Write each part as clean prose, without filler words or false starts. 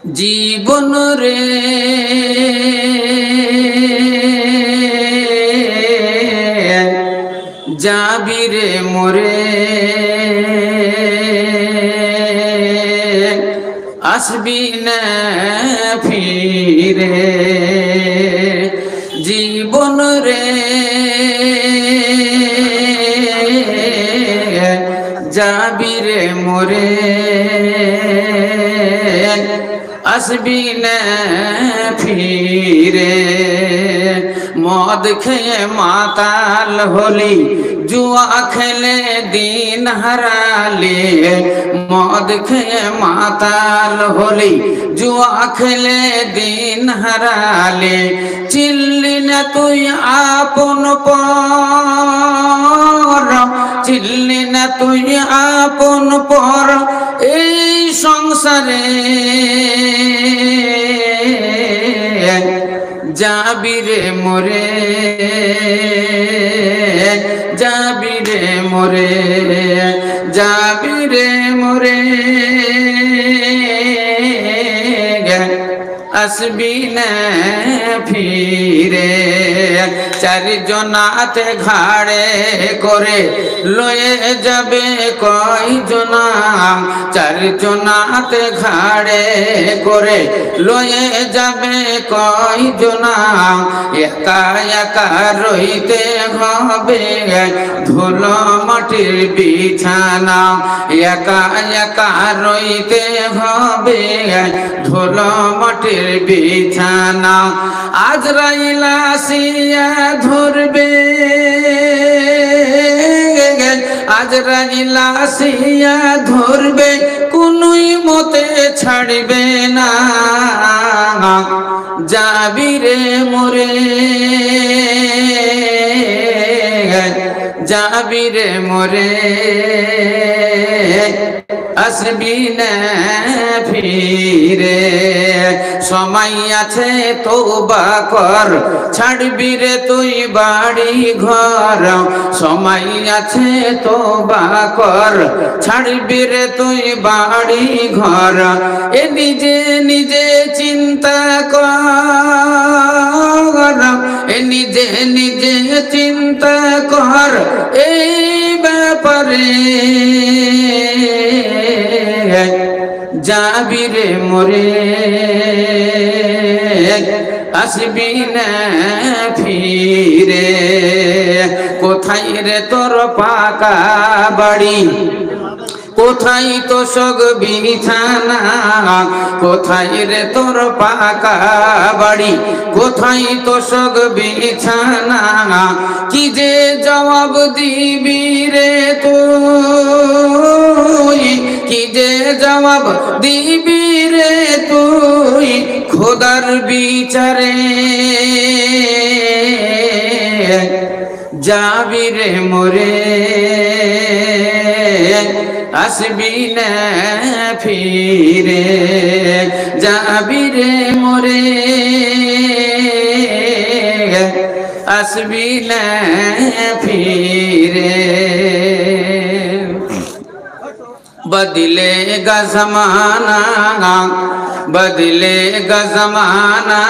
জীবন রে যাবি রে মোরে আসবি না ফিরে জীবন রে যাবি রে মোরে আসবি না ফিরে মদ খেয়ে মাতাল হলি জুয়া খেলে দিন হারালে মদ খেয়ে মাতাল হলি জুয়া খেলে দিন হারালে চিল্লি না তুই আপন পর চিল্লি না তুই আপন পর এই সংসারে যাবি রে মোরে যাবি রে মোরে যাবি রে মোরে আসবি না ফিরে চারজনাতে ঘাড়ে করে লয়ে যাবে কয়জনা চারজনাতে ঘাড়ে করে লয়ে যাবে কয়জনা একা একা রইতে হবে ধুলো মাটির বিছানা একা একা রইতে হবে ধুলো মাটির বিছানা আজরাইল আসিয়া ধরবে আজরাইল আসিয়া ধরবে কোনই মতে ছাড়বে না যাবি রে মোরে যাবি রে মোরে আসবি না ফিরে সময় আছে তওবা কর ছাড়বি রে তুই বাড়ি ঘর সময় আছে তওবা কর ছাড়বি রে তুই বাড়ি ঘর এ নিজে নিজে চিন্তা কর এ নিজে নিজে চিন্তা কর এই ব্যাপারে যাবি রে মোরে আসবি না ফিরে কোথায় রে তোর পাকা বাড়ি কোথায় তো সগ বিছানা কোথায় রে তোর পাকা বাড়ি কোথায় তো সগ বিছানা কি যে জবাব দিবি রে তুই কি যে জবাব দিবি রে তুই খোদার বিচারে যাবি রে মোরে আসবি না ফিরে যাবি রে মোরে আসবি না ফিরে बदलेगा ज़माना बदलेगा ज़माना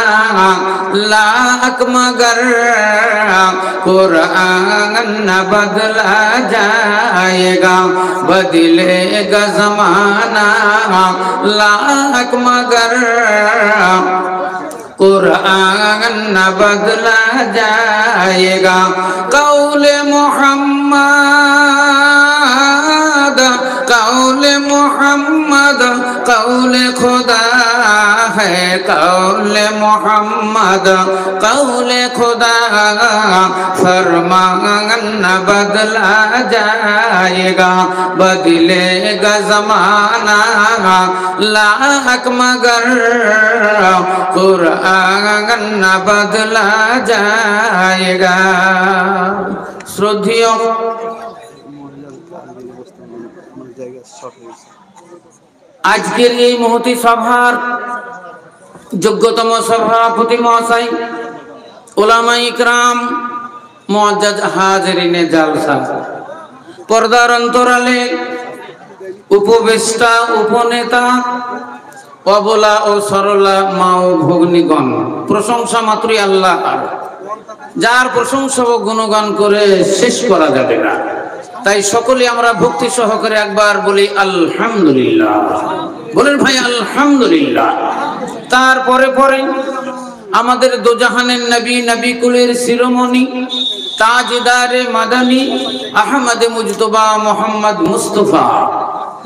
लाख मगर कुरान न बदला जाएगा बदलेगा ज़माना लाख मगर कुरान न बदला जाएगा कौले मोहम्मद कौले मोहम्मद कौले खुदा है कौले मोहम्मद कौले खुदा फरमान न बदला जाएगा बदलेगा ज़माना लाख मगर कुरान न बदला जाएगा श्रद्धेय আজকের এই মহতি সভার যোগ্যতম সভাপতি মহাশয় উলামা ইকরাম মুআজ্জাজ হাজিরিনে জালসা পর্দার অন্তরালে উপবেষ্টা উপনেতা অবলা ও সরলা মা ও ভগ্নীগণ, প্রশংসা মাত্রই আল্লাহ, যার প্রশংসা ও গুণগান করে শেষ করা যাবে না। তাই সকলে আমরা ভক্তি সহকারে একবার বলি আলহামদুলিল্লাহ। বলেন ভাই আলহামদুলিল্লাহ। তারপরে পরে আমাদের দোজাহানের নবী, নবী কুলের শিরোমণি, তাজদারে মাদানী আহমদে মুজতবা মোহাম্মদ মুস্তফা,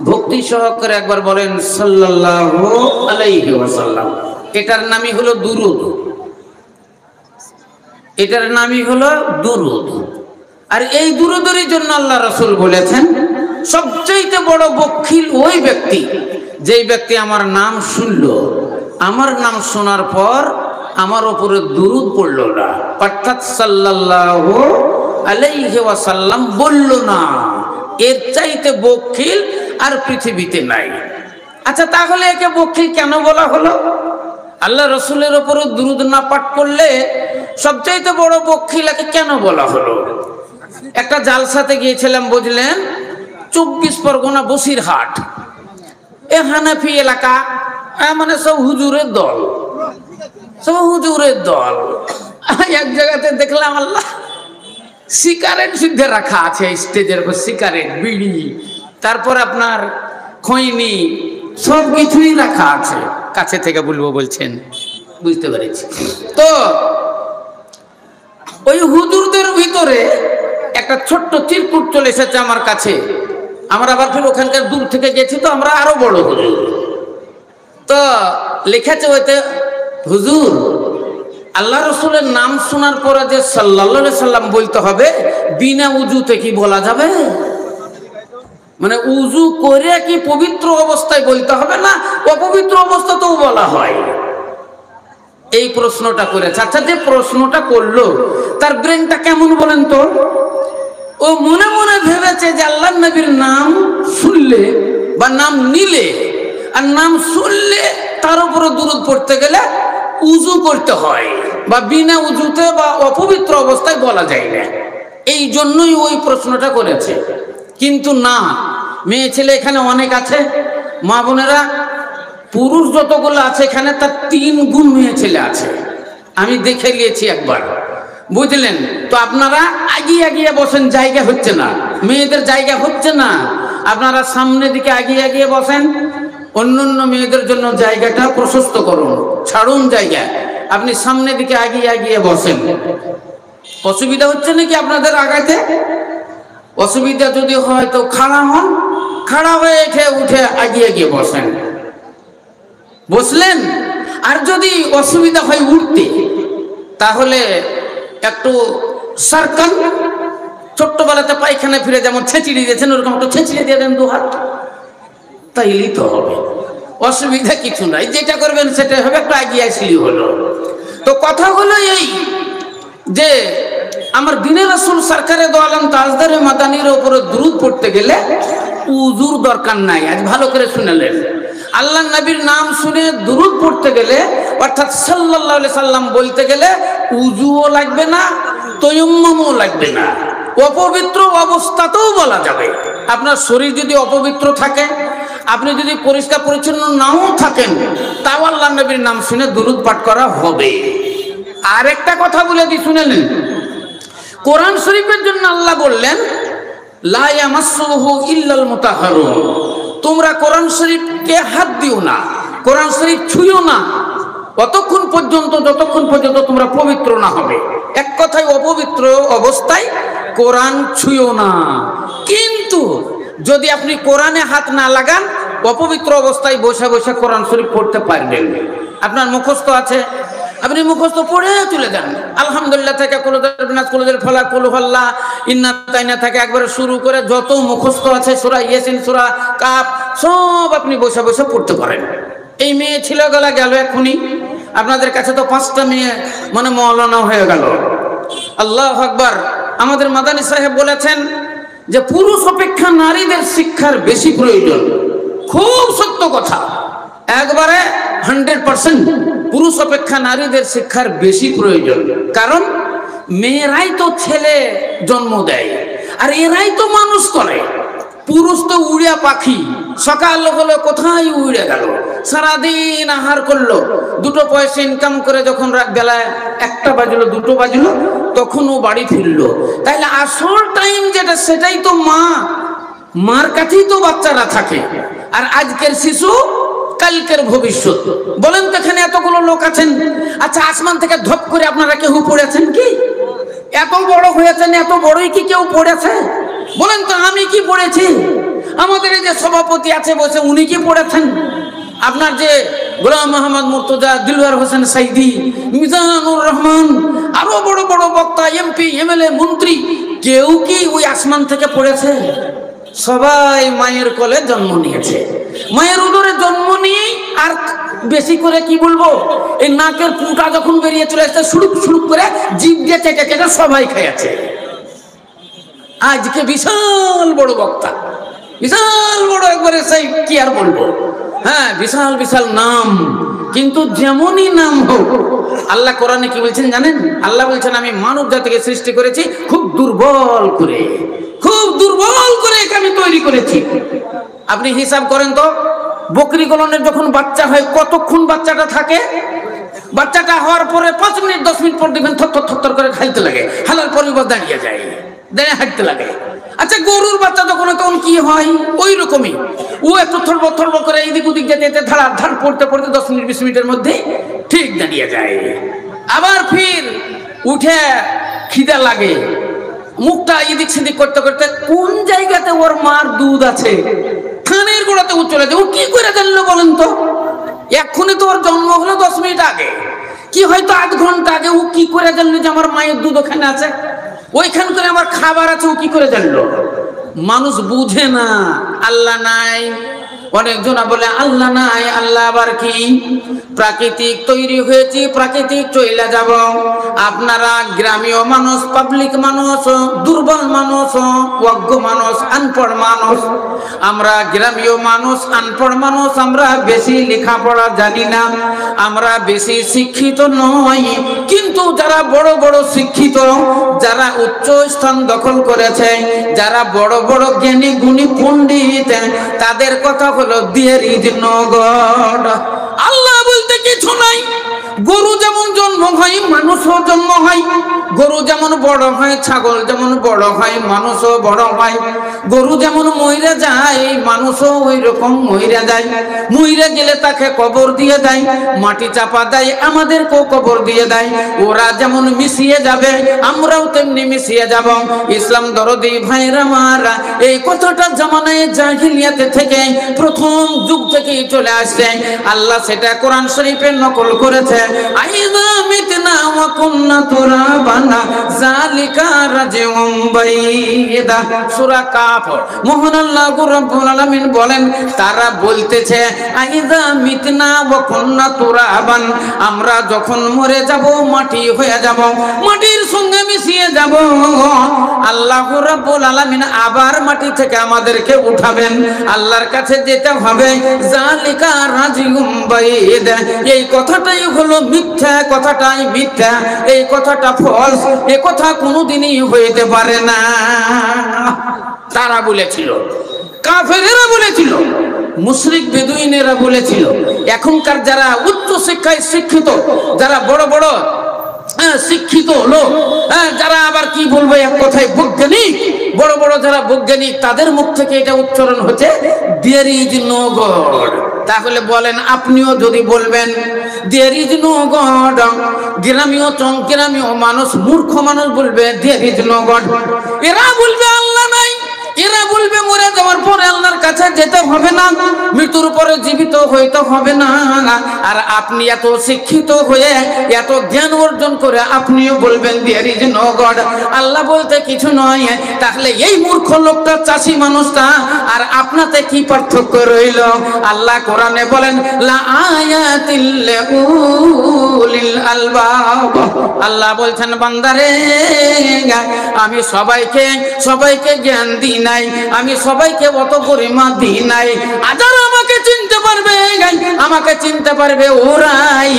ভক্তি সহকারে একবার বলেন সাল্লাল্লাহু আলাইহি ওয়াসাল্লাম। এটার নামই হলো দুরুদ, এটার নামই হলো দুরুদ। আর এই দুরুদের জন্য আল্লাহ রাসূল বলেছেন, সবচেয়ে বড় বখিল ওই ব্যক্তি যেই ব্যক্তি আমার নাম শুনলো, আমার নাম শোনার পর আমার উপরে দুরুদ পড়লো না, অর্থাৎ সাল্লাল্লাহু আলাইহি ওয়াসাল্লাম বলল না। এর চাইতে বখিল আর পৃথিবীতে নাই। আচ্ছা, তাহলে একে বখিল কেন বলা হলো? আল্লাহ রসুলের উপরে দুরুদ না পাঠ করলে সবচাইতে বড় বখিল একে কেন বলা হলো? একটা জালসাতে গিয়েছিলাম, বুঝলেন, 24 পরগনা বসিরহাট, এ হানাফি এলাকা, মানে সব হুজুরের দল, সব হুজুরের দল। এক জায়গাতে দেখলাম আল্লাহ সিগারেট সিদ্ধে রাখা আছে স্টেজের উপর, সিগারেট, বিড়ি, তারপর আপনার খৈনি, সব কিছুই রাখা আছে। কাছে থেকে বলবো বলছেন, বুঝতে পেরেছি। তো ওই হুজুরদের ভিতরে একটা ছোট্ট চিরকুট চলে এসেছে আমার কাছে। আমরা আবার ফির ওখানকার দূর থেকে গেছি, তো আমরা আরো বড় হুজুর। তো লেখাছে ওইতে, হুজুর আল্লাহ রসুলের নাম শোনার পরে যে সাল্লাল্লাহু আলাইহি সাল্লাম বলতে হবে, বিনা উজুতে কি বলা যাবে? মানে উজু করে কি পবিত্র অবস্থায় বলতে হবে না অপবিত্র অবস্থাতেও বলা হয়? এই প্রশ্নটা করেছে। আচ্ছা, যে প্রশ্নটা করলো তার ব্রেনটা কেমন বলেন তো? ও মনে মনে ভেবেছে যে আল্লাহর নবীর নাম শুনলে বা নাম নিলে আর নাম শুনলে তার উপরে দুরূদ পড়তে গেলে উজু করতে হয়, বা বিনা উজুতে বা অপবিত্র অবস্থায় বলা যায় না। এই জন্যই ওই প্রশ্নটা করেছে। কিন্তু না, মেয়ে ছেলে এখানে অনেক আছে, মা বোনেরা, পুরুষ যতগুলো আছে এখানে তার 3 গুণ মেয়ে ছেলে আছে। আমি দেখে নিয়েছি একবার, বুঝলেন? তো আপনারা আগিয়ে আগিয়ে বসেন, জায়গা হচ্ছে না, মেয়েদের জায়গা হচ্ছে না, আপনারা সামনের দিকে আগিয়ে আগিয়ে বসেন। অন্যান্য মেয়েদের জন্য জায়গাটা প্রশস্ত করুন, ছাড়ুন জায়গা, আপনি সামনের দিকে আগিয়ে আগিয়ে বসেন। অসুবিধা হচ্ছে নাকি আপনাদের আগাতে? অসুবিধা যদি হয় তো খাড়া হন, খাড়া হয়ে উঠে আগিয়ে গিয়ে বসেন, বসলেন। আর যদি অসুবিধা হয় উঠতে, তাহলে একটু সার্কাল, ছোট্টবেলাতে পায়খানা ফিরে যেমন ছেঁচিড়ে দিয়েছেন ওরকম একটু ছেঁচিড়ে দিয়ে দেন 2 হাত, তাইলেই তো হবে। অসুবিধা কিছু নাই, যেটা করবেন সেটা হবে, একটু আগিয়ে আসলেই হলো। তো কথা হলো এই যে আমার দিনের রাসূল সরকারে দো আলম তাজদারে মাদানির উপরে দুরূদ পড়তে গেলে উজুর দরকার নাই। আজ ভালো করে শুনলেন, আল্লাহ নবীর নাম শুনে দুরূদ পড়তে গেলে, অর্থাৎ সাল্লাল্লাহু আলাইহি সাল্লাম বলতে গেলে উজুও লাগবে না, তায়াম্মুমও লাগবে না, অপবিত্র অবস্থাতেও বলা যাবে। আপনার শরীর যদি অপবিত্র থাকে, আপনি যদি পরিষ্কার পরিচ্ছন্ন নাও থাকেন, তাও আল্লাহ নবীর নাম শুনে দুরূদ পাঠ করা হবে। আরেকটা কথা বলে দিই, শুনেলেন, কোরআন শরীফের জন্য আল্লাহ বললেন লা ইয়ামাসসুহু ইল্লাল মুতাহহারুন, তোমরা কোরআন শরীফকে হাত দিও না, কোরআন শরীফ ছুঁয়ো না ততক্ষণ পর্যন্ত যতক্ষণ পর্যন্ত তোমরা পবিত্র না হবে। এক কথায় অপবিত্র অবস্থায় কোরআন ছুঁয়ো না। কিন্তু যদি আপনি কোরআনে হাত না লাগান, অপবিত্র অবস্থায় বসে বসে কোরআন শরীফ পড়তে পারবেন। আপনার মুখস্থ আছে, আপনি মুখস্থ পড়ে চলে যান, আলহামদুলিল্লাহ থেকে কুলুল ফালাক, কুল হুয়াল্লাহ, ইন্না তাইনা থেকে একবারে শুরু করে যত মুখস্থ আছে, সূরা ইয়াসিন, সূরা কাফ, সব আপনি বসে বসে পড়তে পারেন। এই মেয়ে ছেলেগুলা গেল এখনই, আপনাদের কাছে তো 5টা মেয়ে মানে মৌলানা হয়ে গেল। আল্লাহু আকবার। আমাদের মাদানী সাহেব বলেছেন যে পুরুষ অপেক্ষা নারীদের শিক্ষার বেশি প্রয়োজন। খুব সত্য কথা, একবারে 100%। পুরুষ অপেক্ষা নারীদের শিক্ষার বেশি প্রয়োজন। কারণ মেয়েরাই তো ছেলে জন্ম দেয় আর এরাই তো মানুষ করে। পুরুষ তো উড়িয়া পাখি, সকাল হলো কোথায় উড়ে গেল, সারাদিন আহার করলো, দুটো পয়সা ইনকাম করে যখন বেলায় 1টা বাজলো 2টো বাজলো তখন ও বাড়ি ফিরলো। তাইলে আসল টাইম যেটা সেটাই তো মার কাছেই তো বাচ্চারা থাকে। আর আজকের শিশু কালকের ভবিষ্যৎ। বলেন তো এখানে এতগুলো লোক আছেন, আচ্ছা আসমান থেকে ধপ করে আপনারা কেউ পড়েছেন কি? এত বড় হয়েছেন, এত বড়ই কি কেউ পড়েছে? বলেন তো আমি কি পড়েছি? আমাদের এই যে সভাপতি আছে বসে উনি কি পড়েছেন? আপনার যে গোলাম মোহাম্মদ মুর্তজা, দিলওয়ার হোসেন সাইদি, মিজানুর রহমান, আরো বড় বড় বক্তা, এমপি, এমএলএ, মন্ত্রী, কেউ কি ওই আসমান থেকে পড়েছে? সবাই মায়ের কোলে জন্ম নিয়েছে, মায়ের উদরে জন্ম নিয়ে। আর বেশি করে কি বলবো, এই নাকের পুঁটা যখন বেরিয়ে চলে আসছে সুড়ুক সুড়ুক করে জিভ দিয়ে চেটে চেটে সবাই খেয়েছে। আজকে বিশাল বড় বক্তা, বিশাল বড় একবারে সেই কি আর বলবো, হ্যাঁ বিশাল বিশাল নাম। কিন্তু যেমনই নাম হোক, আল্লাহ কোরআনে কি বলছেন জানেন? আল্লাহ বলছেন আমি মানব জাতিকে সৃষ্টি করেছি খুব দুর্বল করে, খুব দুর্বল করে একে আমি তৈরি করেছি। আপনি হিসাব করেন তো, বকরি গলনের যখন বাচ্চা হয় কতক্ষণ বাচ্চাটা থাকে? বাচ্চাটা হওয়ার পরে 5 মিনিট 10 মিনিট পর দেখবেন থর থর করে খাইতে লাগে, হালার পরিবার দাঁড়িয়ে যায়, দাঁড়িয়ে হাঁটতে লাগে। আচ্ছা গরুর বাচ্চা যখন তখন কি হয়? ওই রকমই ও একটু থরব করে এইদিক ওদিক যেতে যেতে ধাড় ধাড় পড়তে পড়তে 10 মিনিট 20 মিনিটের মধ্যে ঠিক দাঁড়িয়ে যায়। আবার ফির উঠে খিদা লাগে, মুখটা এদিক সেদিক করতে করতে কোন জায়গাতে ওর মার দুধ আছে থানের গোড়াতে ও চলে যায়। ও কি করে জানলো বলেন তো? এক্ষুনি তো ওর জন্ম হলো 10 মিনিট আগে, কি হয়তো 8 ঘন্টা আগে। ও কি করে জানলো যে আমার মায়ের দুধ ওখানে আছে, ওইখান করে আমার খাবার আছে? ও কি করে জানলো? মানুষ বুঝে না আল্লাহ নাই। অনেকজন বলে আল্লাহ নাই, আল্লাহ আবার কি? প্রাকৃতিক তৈরি হয়েছি, প্রাকৃতিক চলে যাব। আপনারা গ্রামীয় মানুষ, পাবলিক মানুষ, দুর্বল মানুষ, অজ্ঞ মানুষ, আনপড় মানুষ। আমরা গ্রামীয় মানুষ, আনপড় মানুষ, আমরা বেশি লেখাপড়া জানি না, আমরা বেশি শিক্ষিত নই। কিন্তু যারা বড় বড় শিক্ষিত, যারা উচ্চ স্থান দখল করেছে, যারা বড় বড় জ্ঞানী গুণী পণ্ডিত, তাদের কথা হলো দেয়ার ইজ নো গড। আল্লাহ বলতে কিছু নাই। গরু যেমন জন্ম হয় মানুষও জন্ম হয়, গরু যেমন বড় হয়, ছাগল যেমন বড় হয়, মানুষও বড় হয়। গরু যেমন মইরা যায়, মানুষও ওই রকম মইরা যায়। মইরা গেলে তাকে কবর দিয়ে দেয়, মাটি চাপা দেয়, আমাদেরকেও কবর দিয়ে দেয়। ওরা যেমন মিশিয়ে যাবে, আমরাও তেমনি মিশিয়ে যাব। ইসলাম দরদি ভাইরা মারা, এই কথাটা জামানায় জাহিলিয়াতে থেকে প্রথম যুগ থেকেই চলে আসছে। আল্লাহ সেটা কোরআন শরীফে নকল করেছে। আইযা মিতনা ওয়া কুননা তুরাবান যালিকা রাজিউম বাইদা, সূরা কাফ। মহান আল্লাহ রাব্বুল আলামিন বলেন, তারা বলতেছে আইযা মিতনা ওয়া কুননা তুরাবান, আমরা যখন মরে যাব মাটি হয়ে যাব, মাটির সঙ্গে মিশিয়ে যাব। আল্লাহ রাব্বুল আলামিন আবার মাটি থেকে আমাদেরকে উঠাবেন, আল্লাহর কাছে যেতে হবে। যালিকা রাজিউম বাইদা, এই কথাটাই হলো মিথ্যা, কথাটাই মিথ্যা, এই কথাটা ফলস, এই কথা কোনোদিনই হইতে পারে না। তারা বলেছিল, কাফেরেরা বলেছিল, মুশরিক বেদুইনেরা বলেছিল। এখনকার যারা উচ্চ শিক্ষায় শিক্ষিত, যারা বড় বড় শিক্ষিত লোক, যারা আবার কি বলবো এক কথায় বৈজ্ঞানিক, বড় বড় যারা বৈজ্ঞানিক, তাদের মুখ থেকে এটা উচ্চারণ হচ্ছে দেয়ার ইজ নো গড। তাহলে বলেন আপনিও যদি বলবেন দেয়ার ইজ নো গড, গ্রামীয় মানুষ, মূর্খ মানুষ বলবে দেয়ার ইজ নো গড। এরা বলবে আল্লাহ নাই, এরা বলবে মরে যাওয়ার পরে আল্লাহর কাছে যেতে হবে না, মৃত্যুর পরে জীবিত হইতে হবে না। আর আপনি এত শিক্ষিত হয়ে, এত জ্ঞান অর্জন করে আপনিও বলবেন দেয়ার ইজ নো গড, আল্লাহ বলতে কিছু নয়। তাহলে এই মূর্খ লোকটা, চাষি মানুষটা আর আপনাতে কি পার্থক্য রইল? আল্লাহ কোরআনে বলেন লা আয়াতিল লিউলিল আলবাব। আল্লাহ বলছেন বান্দারে, আমি সবাইকে জ্ঞান দিই নাই, আমি সবাইকে অত পরিমাণ দিই নাই। আজ আমাকে চিনতে পারবে, আমাকে চিনতে পারবে ওরাই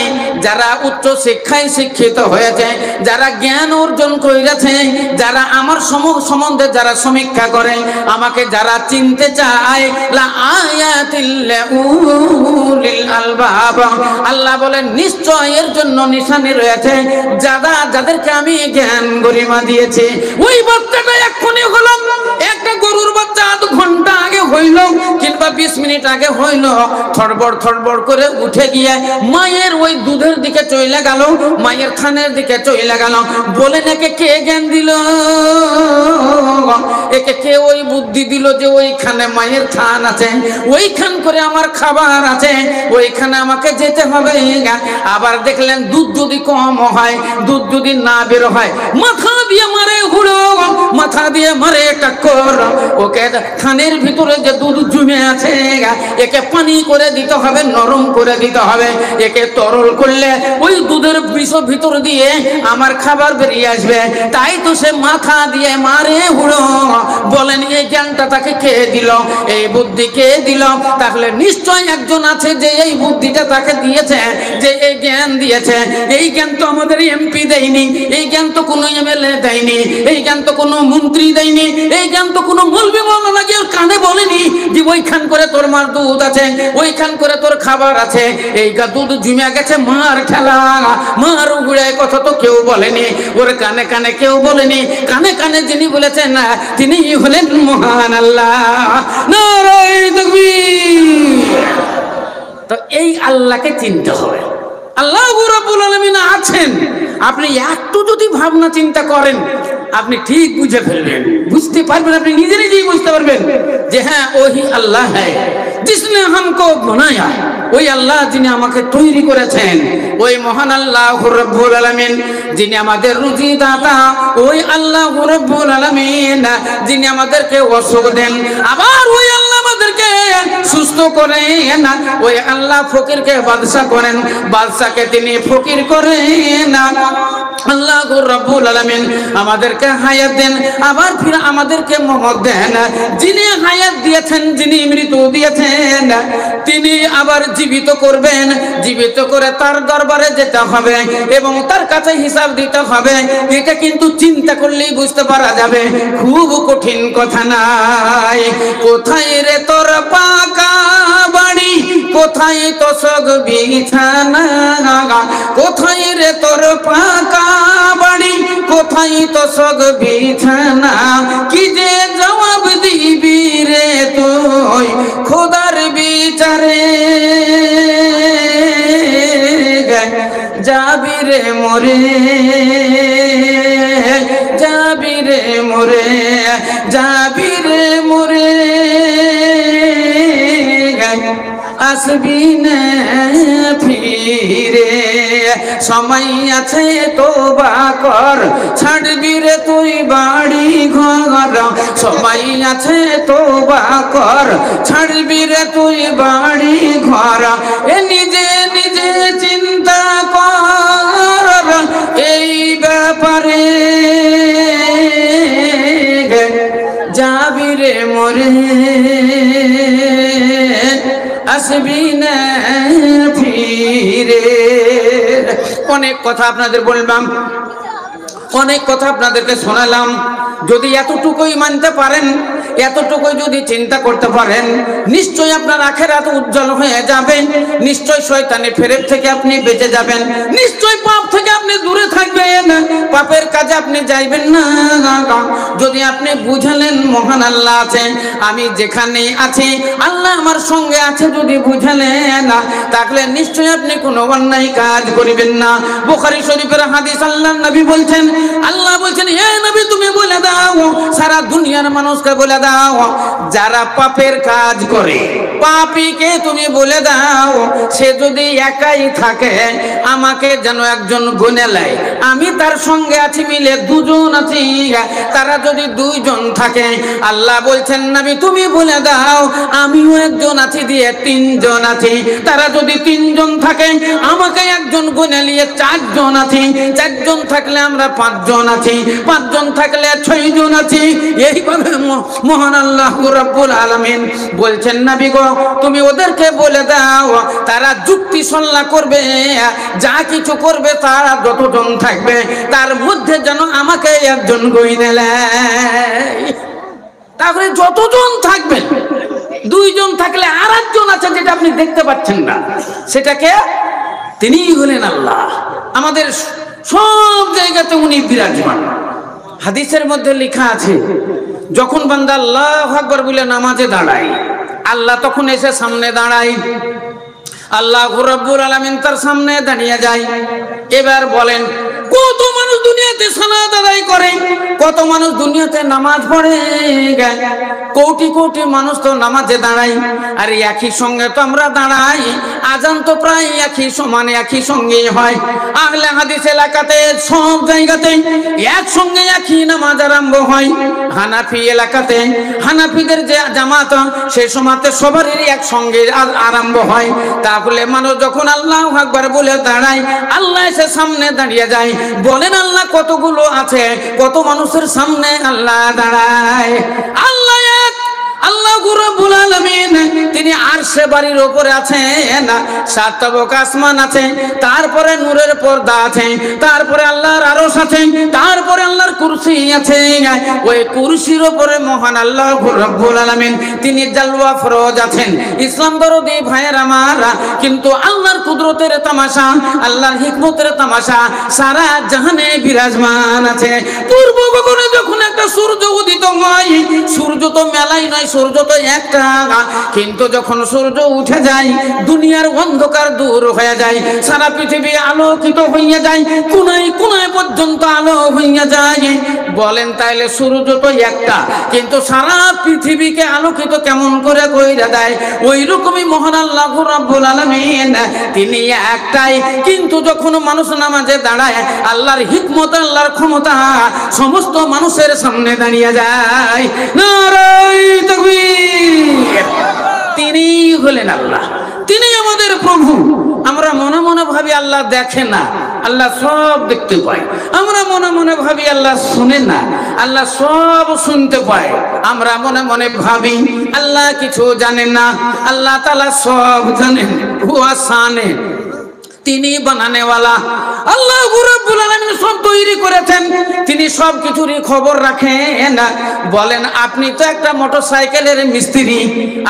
যারা উচ্চ শিক্ষায় শিক্ষিত হয়েছে, যারা জ্ঞান অর্জন করেছে, যারা আমার সম্বন্ধে যারা সমীক্ষা করে, আমাকে যারা চিনতে চায়, লা আয়াতিল লিউলিল আলবাব, আল্লাহ বলেন নিশ্চয় এর জন্য নিশানি রয়েছে যাদেরকে আমি জ্ঞান গরিমা দিয়েছি। ওই বাচ্চাটা এক্ষুনি হলো, একটা গরুর বাচ্চা আধ ঘন্টা আগে হইল কিংবা 20 মিনিট আগে হইল, থড়বড় থড়বড় করে উঠে গিয়ে মায়ের ওই দুধের দিকে চলে গেল, মায়ের থানের দিকে চলে গেল। বলেন একে কে জ্ঞান দিল? একে কে ওই বুদ্ধি দিল যে ওইখানে মায়ের থান আছে, ওইখান করে আমার খাবার আছে, ওইখানে আমাকে যেতে হবে। আবার দেখলেন দুধ যদি কম হয়, দুধ যদি না বের হয়, মাথা দিয়ে মারে হুড়ো, মাথা দিয়ে মারে টাক্কর। ওকে থানের ভিতরে যে দুধ জমে আছে একে পানি করে দিতে হবে, নরম করে দিতে হবে। একে তরল করলে ওই দুধের বিষ ভিতর দিয়ে আমার খাবার বেরিয়ে আসবে। তাই তো সে মাথা দিয়ে মারে হুড়ো। বলেন এই জ্ঞানটা তাকে কে দিল? এই বুদ্ধি কে দিল? তাহলে নিশ্চয় একজন আছে যে এই বুদ্ধিটা তাকে দিয়েছে, যে এই জ্ঞান দিয়েছে। এই জ্ঞান তো আমাদের এমপি দেয়নি, এই জ্ঞান তো কোনো এমএলএ দেয়নি, এই জ্ঞান তো কোনো মন্ত্রী দেয়নি, এই জ্ঞান তো কোনো মৌলবি মাওলানা গিয়ে কানে বলেনি যে ওইখান করে তোর মার দুধ আছে, ওইখান করে তোর খাবার আছে। এই দুধ জমে গেছে মার খেলা, মার উগুড়ায় কথা তো কেউ বলেনি, ওর কানে কানে কেউ বলেনি। কানে কানে যিনি বলেছেন না তিনি হলেন মহান আল্লাহ। নারায়ে তাকবীর। তো এই আল্লাহকে চিনতে হবে। আল্লাহ রাব্বুল আলামিন আছেন, আপনি একটু যদি ভাবনা চিন্তা করেন আপনি ঠিক বুঝে ফেলবেন, বুঝতে পারবেন, আপনি নিজে নিজেই বুঝতে পারবেন যে হ্যাঁ ওহি আল্লাহ হ্যায় जिसने हमको बनाया। ওই আল্লাহ যিনি আমাকে তৈরি করেছেন, ওই মহান আল্লাহ রাব্বুল আলামিন যিনি আমাদের রুজি দাতা, ওই আল্লাহ রাব্বুল আলামিন যিনি আমাদেরকে অসুখ দেন, আবার ওই আল্লাহ আমাদেরকে সুস্থ করেন। ওই আল্লাহ ফকিরকে বাদশা করেন, বাদশাকে তিনি ফকির করেন। আল্লাহ রাব্বুল আলামিন আমাদেরকে হায়াত দেন, আবার ফির আমাদেরকে মওত দেন। যিনি হায়াত দিয়েছেন, যিনি মৃত্যু দিয়েছেন, তিনি আবার জীবিত করবেন। জীবিত করে তার দরবারে যেতে হবে এবং তার কাছে হিসাব দিতে হবে। এটা কিন্তু চিন্তা করলেই বুঝতে পারা যাবে, খুব কঠিন কথা নাই। কোথায় রে তোর পাকা বাড়ি, কোথায় তোষক বিছানা, কোথায় রে তোর পাকা বাড়ি, কোথায় তোষক বিছানা, কি যে জবাব দিবি রে তুই খোদার বিচারে। যাবি রে মোরে, যাবি রে মোরে, যাবি রে মোরে, আসবি না ফিরে। সময় আছে তোবা কর, ছাড়বি রে তুই বাড়ি ঘর। সময় আছে তোবা কর, ছাড়বি রে তুই বাড়ি ঘর। এ নিজে নিজে চিন্তা কর এই ব্যাপারে। যাবি রে মোরে, আসবি না ফিরে। অনেক কথা আপনাদের বললাম, অনেক কথা আপনাদেরকে শোনালাম। যদি এতটুকুই মানতে পারেন, এতটুকুই যদি চিন্তা করতে পারেন, নিশ্চয়ই আপনার আখিরাত উজ্জ্বল হয়ে যাবে। নিশ্চয় শয়তানের ফেরেব থেকে আপনি বেঁচে যাবেন, নিশ্চয় পাপ থেকে আপনি দূরে থাকবেন, পাপের কাজে আপনি যাইবেন না। যদি আপনি বুঝলেন মহান আল্লাহ আছেন, আমি যেখানে আছি আল্লাহ আমার সঙ্গে আছে, যদি বুঝলেন তাহলে নিশ্চয়ই আপনি কোনো অন্যায় কাজ করিবেন না। বুখারী শরীফের হাদিস, আল্লাহ নবী বলছেন, আল্লাহ বলছেন হে নবী তুমি বলে দাও, সারা দুনিয়ার মানুষকে বলে দাও, যারা পাপের কাজ করে, পাপীকে তুমি বলে দাও, সে যদি একাই থাকে আমাকে যেন একজন গুনে নেয়। আমি তার সঙ্গে আছি, মিলে দুজন আছি। তারা যদি দুইজন থাকে, আল্লাহ বলছেন নবী তুমি বলে দাও, আমিও একজন আছি দিয়ে তিনজন আছি। তারা যদি তিনজন থাকে, আমাকে একজন গুনে নিয়ে চারজন আছি। চারজন থাকলে আমরা পাঁচজন আছি, পাঁচজন থাকলে ছয়জন আছি। এইভাবে মহান আল্লাহ রাব্বুল আলামিন বলছেন নবী গো তুমি ওদেরকে বলে দাও তারা যুক্তি সল্লা করবে, যা কিছু করবে তারা যতজন থাকবে তার মধ্যে যেন আমাকে একজন গইনে নেয়। তাহলে যতজন থাকবেন, দুইজন থাকলে আর একজন আছে যেটা আপনি দেখতে পাচ্ছেন না, সেটাকে তিনিই হলেন আল্লাহ। আমাদের সব জায়গাতে উনি বিরাজমান। হাদিসের মধ্যে লেখা আছে যখন বান্দা আল্লাহু আকবার বলে নামাজে দাঁড়ায়, আল্লাহ তখন এসে সামনে দাঁড়ায়, আল্লাহ রাব্বুল আলামিন তার সামনে দাঁড়িয়ে যায়। এবার বলেন কত মানুষ দুনিয়াতে সালাত আদায় করে, কত মানুষ দুনিয়াতে নামাজ পড়ে, কোটি কোটি মানুষ তো নামাজে দাঁড়ায়, আর একই সঙ্গে তো আমরা দাঁড়াই, আজান তো প্রায় একই সমানে একই সঙ্গেই হয়। আহলে হাদিস এলাকাতে সব জায়গাতে একসঙ্গে একই নামাজ আরম্ভ হয়। হানাফি এলাকাতে হানাফিদের যে জামাত সেই সময়তে সবারই একসঙ্গে আরম্ভ হয়। তাহলে মানুষ যখন আল্লাহু আকবার বলে দাঁড়ায়, আল্লাহ এসে সামনে দাঁড়িয়ে যায়। বলেন আল্লাহ কতগুলো আছে, কত মানুষের সামনে আল্লাহ দাঁড়ায়? আল্লাহ এক, আল্লাহ রাব্বুল আলামিন তিনি আরশে বাড়ির উপরে আছেন, সাত তাবক আসমান আছে, তারপরে নূরের পর্দা আছে, তারপরে আল্লাহর আরশ আছে, তারপরে আল্লাহর কুরসি আছে। ওই কুরসির উপরে মহান আল্লাহ রাব্বুল আলামিন তিনি জালওয়া ফরজ আছেন। ইসলাম দরদি ভাইয়ের আমার, কিন্তু আল্লাহর কুদরতের তামাশা, আল্লাহর হিকমতের তামাশা সারা জাহানে বিরাজমান আছে। পূর্ব গগনে যখন একটা সূর্য উদিত হয়, সূর্য তো মেলাই নয়, সূর্য তো একটা, কিন্তু যখন সূর্য উঠে যায় দুনিয়ার অন্ধকার দূর হয়ে যায়, সারা পৃথিবী আলোকিত হইয়া যায়, কোনায় কোনায় পর্যন্ত আলো হইয়া যায়। বলেন তাইলে সূর্য তো একটা, কিন্তু সারা পৃথিবীকে আলোকিত কেমন করে কইরা দেয়? ওই রকমই মহান আল্লাহ রাব্বুল আলামিন তিনি একটাই, কিন্তু যখন মানুষ নামাজে দাঁড়ায় আল্লাহর হিকমত, আল্লাহর ক্ষমতা সমস্ত মানুষের সামনে দাঁড়িয়ে যায়। নারায়ে তাকবীর। তিনি হলেন আল্লাহ, তিনি আমাদের প্রভু। আমরা মনে মনে ভাবি আল্লাহ দেখে না, আল্লাহ সব দেখতে পায়। আমরা মনে মনে ভাবি আল্লাহ শুনে না, আল্লাহ সব শুনতে পায়। আমরা মনে মনে ভাবি আল্লাহ কিছু জানেন না, আল্লাহ তাআলা সব জানেন। হুয়া সানে, তিনি বানানেওয়ালা। আল্লাহ রাব্বুল আলামিন সব তৈরি করেছেন, তিনি সব কিছুরই খবর রাখেন। বলেন আপনি তো একটা মোটরসাইকেলের মিস্ত্রি,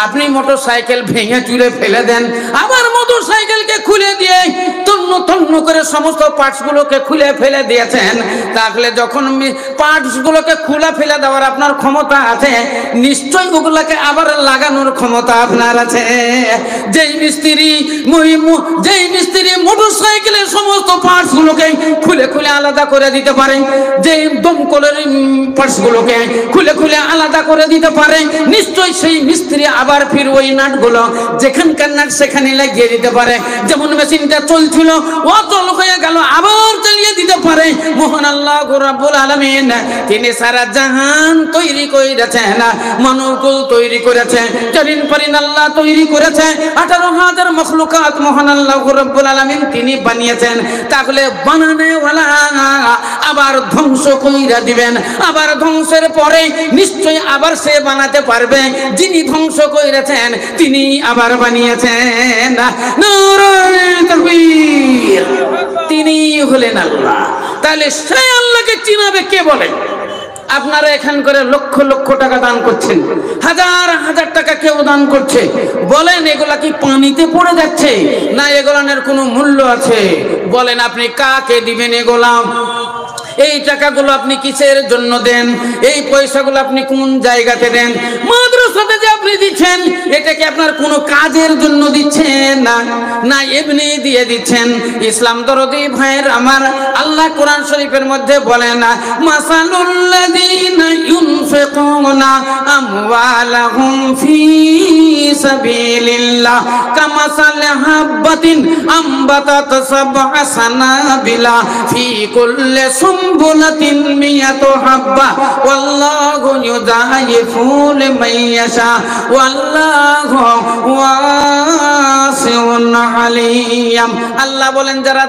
আপনি মোটরসাইকেল ভেঙে চুরে ফেলে দেন, আবার মোটরসাইকেলকে খুলে দিয়ে তন্ন তন্ন করে সমস্ত পার্টসগুলোকে খুলে ফেলে দিয়েছেন। তাহলে যখন পার্টসগুলোকে খুলে ফেলে দেওয়ার আপনার ক্ষমতা আছে, নিশ্চয়ই ওগুলোকে আবার লাগানোর ক্ষমতা আপনার আছে। যেই মিস্ত্রি মোটরসাইকেলের সমস্ত পার্টস গুলোকে খুলে খুলে আলাদা করে দিতে পারে, যে দমকলের পার্টস গুলোকে খুলে খুলে আলাদা করে দিতে পারে, নিশ্চয়ই সেই মিস্ত্রি আবার ফির ওই নাটগুলো যেখানকার নাট সেখানে লাগিয়ে দিতে পারে। যেমন মেশিনটা চলছিল অচল হয়ে গেল, আবার চালিয়ে দিতে পারে। মহান আল্লাহ রাব্বুল আলামিন তিনি সারা জাহান তৈরি করেছেন, মানবকুল তৈরি করেছে, জারিন পারিন আল্লাহ তৈরি করেছে, 18,000 মখলুকাত মহান আল্লাহ রাব্বুল আলামিন তিনি বানিয়েছেন। তাহলে বানানেওয়ালা আবার ধ্বংস কইরা দিবেন, আবার ধ্বংসের পরে নিশ্চয়ই আবার সে বানাতে পারবে। যিনি ধ্বংস করেছেন তিনি আবার বানিয়েছেন। নারায়ে তাকবীর। তিনি হলেন আল্লাহ। তাহলে সেই আল্লাহকে চিনাবে কে বলে? আপনারা এখান করে লক্ষ লক্ষ টাকা দান করছেন, হাজার হাজার টাকা কেউ দান করছে। বলেন এগুলা কি পানিতে পড়ে যাচ্ছে, না এগুলানের কোনো মূল্য আছে? বলেন আপনি কাকে দিবেন এগুলা? এই টাকাগুলো আপনি কিসের জন্য দেন? এই পয়সাগুলো আপনি কোন জায়গাতে দেন? মাদ্রাসাতে যে আপনি দিচ্ছেন, এটা কি আপনার কোনো কাজের জন্য দিচ্ছেন না, না এমনি দিয়ে দিচ্ছেন? ইসলাম দরদি ভাইয়ের আমার, আল্লাহ কোরআন শরীফের মধ্যে বলেন না, মাসালুল্লাযীনা ইউনফিকুনা আমওয়ালাহুম ফী সাবিলিল্লাহ কামাসালি হাববাতিন আমবাতাত সাবআ সানাবিলা ফী কুল্লি সুমবুলাতিন মিয়াতু হাব্বা ওয়াল্লাহু ইউযাইফু লিমান ইয়াশা ওয়াল্লাহু ওয়াসিউন আলিম। আল্লাহ বলেন যারা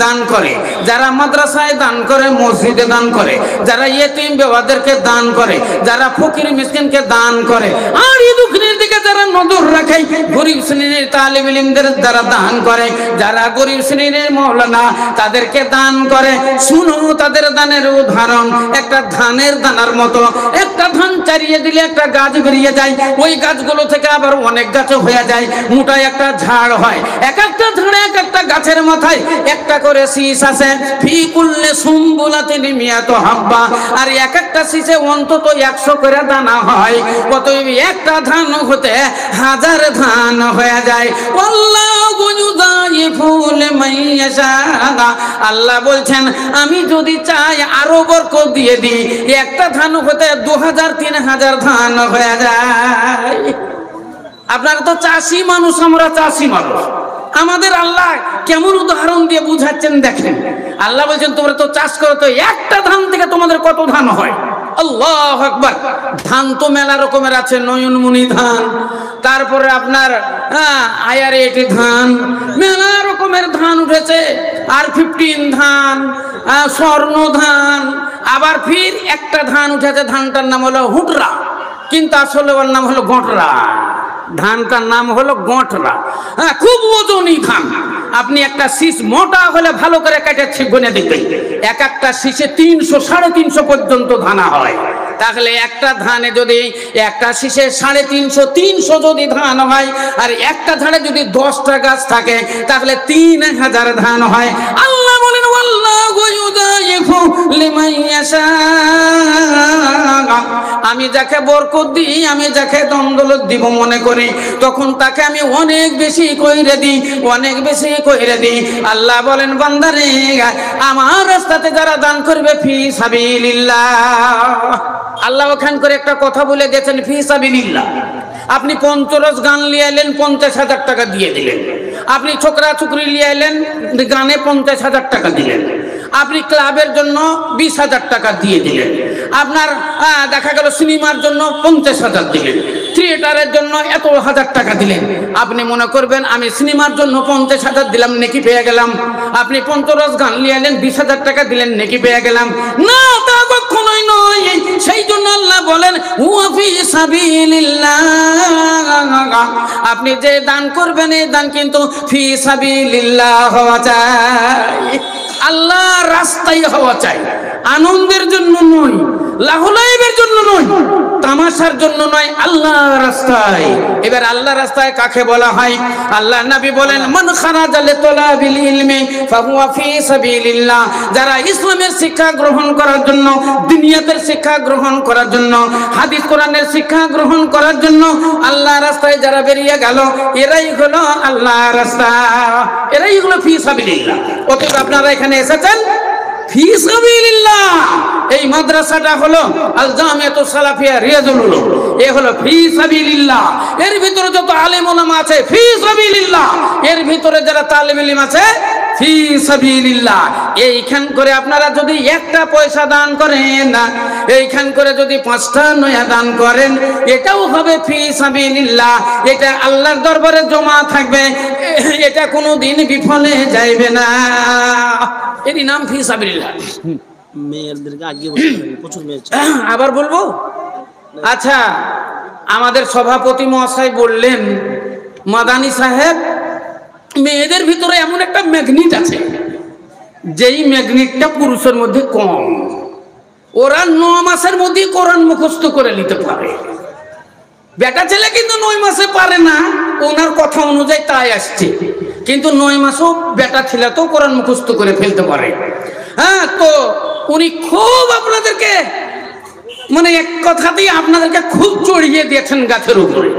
দান করে, যারা মাদ্রাসায় দান করে, মসজিদে দান করে, যারা ইয়েতিম বেওয়াদেরকে দান করে, যারা ফকির মিসকিনকে দান করে, আর এই দুঃখীদের দিকে দিকে যারা নজর রাখে, গরিব শ্রেণীর তালিব ইলমদের যারা দান করে, যারা গরিব শ্রেণীর মাওলানা তাদেরকে দান করে, শুনো তাদের দানের উদাহরণ একটা ধানের দানার মতো। একটা ধান চারিয়ে দিলে একটা গাছ বেরিয়ে যায়, ওই গাছগুলো থেকে আবার অনেক গাছ হয়ে যায়, মোটায় একটা ঝাড় হয়। এক একটা ঝাড়ে এক একটা গাছের মাথায় একটা করে শীষ আছে, ফি কুল্লি সুম্বুলাতিন মিয়াতু হাব্বা, আর এক একটা শীষে অন্তত 100 করে দানা হয়। অতএব একটা ধান হতে 1000 ধান হয়ে যায়। আল্লাহু ইউযাইফু লিমান ইয়াশা, আল্লাহ বলছেন আমি যদি চাই আরো বরকত দিয়ে দিই, একটা ধান হতে 2000-3000 ধান হয়ে যায়। আপনারা তো চাষি মানুষ, আমরা চাষি মানুষ, আমাদের আল্লাহ কেমন উদাহরণ দিয়ে বুঝাচ্ছেন দেখেন। আল্লাহ বলছেন তোমরা তো চাষ করো, তো একটা ধান থেকে তোমাদের কত ধান হয়। আল্লাহু আকবার। ধান তো মেলা রকমের আছে, নয়নমণি ধান, তারপরে আপনার IR-8 ধান, মেলা রকমের ধান উঠেছে, আর 15 ধান, স্বর্ণ ধান, আবার ফির একটা ধান উঠেছে, ধানটার নাম হলো হুটরা, কিন্তু আসলে ওর নাম হলো গটরা। ধানটার নাম হলো গটরা। হ্যাঁ, খুব ওজনী ধান। আপনি একটা শীষ মোটা হলে ভালো করে কেটে গুনে দেখবেন, এক একটা শীষে 300-350 পর্যন্ত দানা হয়। তাহলে একটা ধানে যদি একটা শীষে 350 যদি ধান হয়, আর একটা ধানে যদি 10টা গাছ থাকে, তাহলে 3000 ধান হয়। আল্লাহ বলেন আল্লাহু ইউযাইফু লিমান ইয়াশা, আমি যাকে বরকত দিই, আমি যাকে দৌলত দিব মনে করি, তখন তাকে আমি অনেক বেশি কইরে দিই, অনেক বেশি কইরে দিই। আল্লাহ বলেন বান্দারে, আমার রাস্তাতে যারা দান করবে ফি সাবিলিল্লাহ, আল্লাহ ওখান করে একটা কথা বলে গেছেন, ফি সাবিলিল্লাহ। আপনি পঞ্চরস গান নিয়ে এলেন, 50,000 টাকা দিয়ে দিলেন। আপনি ছোকরা চুকরি নিয়ে এলেন, গানে 50,000 টাকা দিলেন। আপনি ক্লাবের জন্য 20,000 টাকা দিয়ে দিলেন। আপনার দেখা গেল সিনেমার জন্য 50,000 দিলেন, থিয়েটারের জন্য এত 1000 টাকা দিলেন। আপনি মনে করবেন আমি সিনেমার জন্য 50,000 দিলাম, নেকি পেয়ে গেলাম। আপনি পঞ্চরস গান নিয়ে এলেন, 20,000 টাকা দিলেন, নেকি পেয়ে গেলাম। না, তা কখনোই নয়। সেই জন্য আল্লাহ বলেন হুয়া ফি সাবিলিল্লাহ, আপনি যে দান করবেন এই দান কিন্তু ফি সাবিলিল্লাহ হওয়া চাই, আল্লাহর রাস্তায় হওয়া চাই, আনন্দের জন্য নয়, লাহলাইবের জন্য নয়, তামাশার জন্য নয়, আল্লাহর রাস্তায়। এবার আল্লাহর রাস্তায় কাকে বলা হয়? আল্লাহর নবী বলেন মান খারাজা লিতলাবিল ইলমি ফাহুয়া ফি সাবিলিল্লাহ, যারা ইসলামের শিক্ষা গ্রহণ করার জন্য, দুনিয়াতের শিক্ষা গ্রহণ করার জন্য, হাদিস কোরআনের শিক্ষা গ্রহণ করার জন্য আল্লাহর রাস্তায় যারা বেরিয়ে গেল, এরাই হলো আল্লাহর রাস্তা, এরাই হলো ফি সাবিলিল্লাহ। অতএব আপনারা এখানে এসেছেন ফি সাবিলিল্লাহ। এই মাদ্রাসাটা হলো আল জামিয়াতুস সালাফিয়া রিয়াজুল উলুম, এ হলো ফি সাবিলিল্লাহ। এর ভিতরে যত আলেম ওলামা আছে ফি সাবিলিল্লাহ, এর ভিতরে যারা তালিব ইলম আছে ফি সাবিলিল্লাহ। এইখান করে আপনারা যদি একটা পয়সা দান করেন না, এইখান করে যদি 5টা নয়া দান করেন, এটাও হবে ফি সাবিলিল্লাহ। এটা আল্লাহর দরবারে জমা থাকবে, এটা কোনোদিন বিফলে যাইবে না। এরই নাম ফি সাবিলিল্লাহ। মেয়েদেরকে আগে বসে প্রচুর মেয়ে। আবার বলবো? আচ্ছা, আমাদের সভাপতি মহাশয় বললেন মাদানী সাহেব, মেয়েদের ভিতরে এমন একটা ম্যাগনেট আছে, যেই ম্যাগনেটটা পুরুষের মধ্যে কম। ওরা 9 মাসের মধ্যে কোরআন মুখস্থ করে নিতে পারে। বেটা ছেলে কিন্তু 9 মাসে পারে না, ওনার কথা অনুযায়ী তাই আসছে। কিন্তু 9 মাসও বেটা ছেলে তো কোরআন মুখস্থ করে ফেলতে পারে। হ্যাঁ, তো উনি খুব আপনাদেরকে, মানে এক কথাতেই আপনাদেরকে খুব চড়িয়ে দিয়েছেন গাছের উপরে।